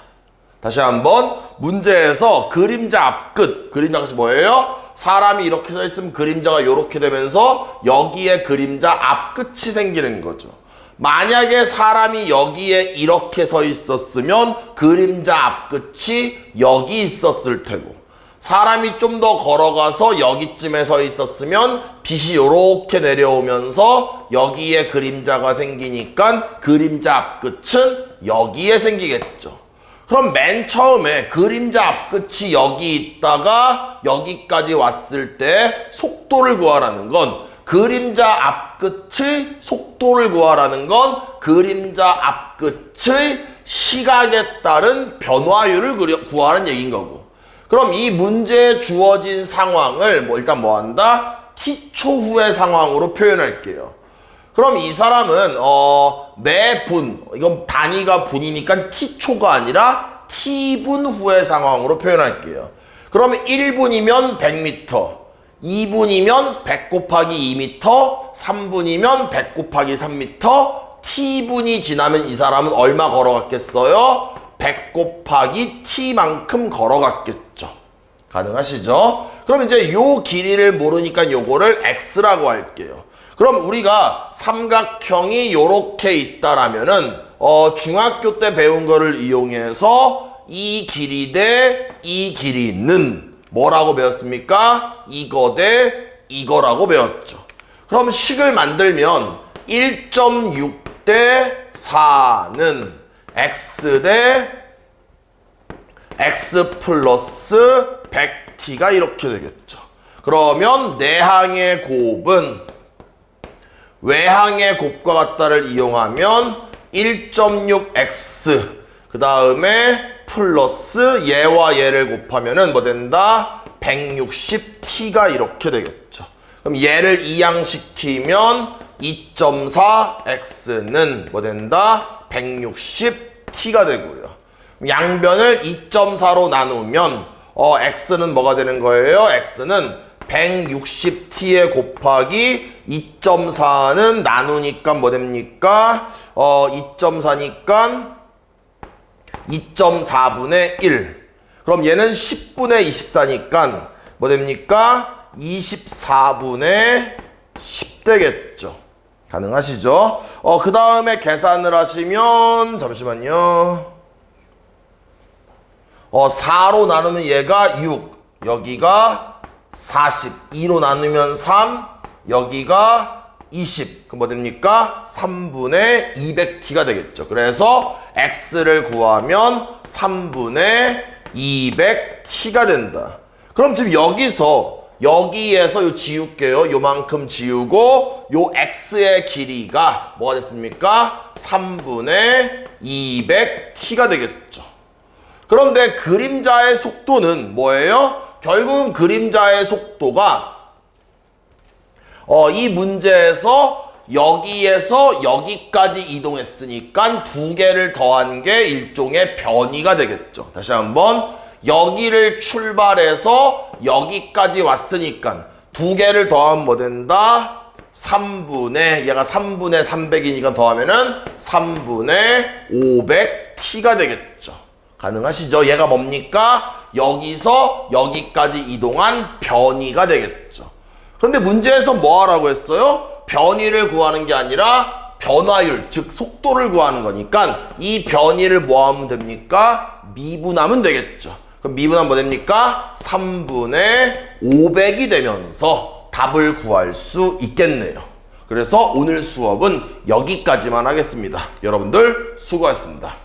A: 다시 한번 문제에서 그림자 앞끝, 그림자 끝이 뭐예요? 사람이 이렇게 서 있으면 그림자가 이렇게 되면서 여기에 그림자 앞끝이 생기는 거죠. 만약에 사람이 여기에 이렇게 서 있었으면 그림자 앞끝이 여기 있었을 테고, 사람이 좀 더 걸어가서 여기쯤에 서 있었으면 빛이 이렇게 내려오면서 여기에 그림자가 생기니까 그림자 앞끝은 여기에 생기겠죠. 그럼 맨 처음에 그림자 앞끝이 여기 있다가 여기까지 왔을 때 속도를 구하라는 건 그림자 앞끝의 속도를 구하라는 건 그림자 앞끝의 시각에 따른 변화율을 구하는 얘기인 거고, 그럼 이 문제에 주어진 상황을 일단 뭐 한다? t초 후의 상황으로 표현할게요. 그럼 이 사람은 매 분, 이건 단위가 분이니까 t초가 아니라 t분 후의 상황으로 표현할게요. 그러면 1분이면 100m, 2분이면 100 곱하기 2m, 3분이면 100 곱하기 3m, t분이 지나면 이 사람은 얼마 걸어갔겠어요? 100 곱하기 t만큼 걸어갔겠죠. 가능하시죠? 그럼 이제 요 길이를 모르니까 요거를 x라고 할게요. 그럼 우리가 삼각형이 요렇게 있다라면은 중학교 때 배운 거를 이용해서 이 길이 대 이 길이는 뭐라고 배웠습니까? 이거 대 이거라고 배웠죠. 그럼 식을 만들면 1.6 대 4는 x 대 x 플러스 100t가 이렇게 되겠죠. 그러면 내항의 곱은 외항의 곱과 같다를 이용하면 1.6x 그 다음에 플러스 얘와 얘를 곱하면은 뭐 된다? 160t가 이렇게 되겠죠. 그럼 얘를 이항시키면 2.4x는 뭐 된다? 160t가 되고요. 양변을 2.4로 나누면 x는 뭐가 되는 거예요? x는 160t에 곱하기 2.4는 나누니까 뭐 됩니까? 2.4니까 2.4분의 1. 그럼 얘는 10분의 24니까 뭐 됩니까? 24분의 10 되겠죠. 가능하시죠? 그 다음에 계산을 하시면 잠시만요. 4로 나누면 얘가 6, 여기가 40, 2로 나누면 3, 여기가 20. 그럼 뭐 됩니까? 3분의 200t가 되겠죠. 그래서 x를 구하면 3분의 200t가 된다. 그럼 지금 여기에서 요 지울게요. 요만큼 지우고 요 x의 길이가 뭐가 됐습니까? 3분의 200t가 되겠죠. 그런데 그림자의 속도는 뭐예요? 결국은 그림자의 속도가 이 문제에서 여기에서 여기까지 이동했으니까 두 개를 더한 게 일종의 변이가 되겠죠. 다시 한번 여기를 출발해서 여기까지 왔으니까 두 개를 더하면 뭐 된다? 3분의 얘가 3분의 300이니까 더하면은 3분의 500t가 되겠죠. 가능하시죠? 얘가 뭡니까? 여기서 여기까지 이동한 변이가 되겠죠. 그런데 문제에서 뭐 하라고 했어요? 변이를 구하는 게 아니라 변화율, 즉 속도를 구하는 거니까 이 변이를 뭐 하면 됩니까? 미분하면 되겠죠. 그럼 미분하면 뭐 됩니까? 3분의 500이 되면서 답을 구할 수 있겠네요. 그래서 오늘 수업은 여기까지만 하겠습니다. 여러분들 수고하셨습니다.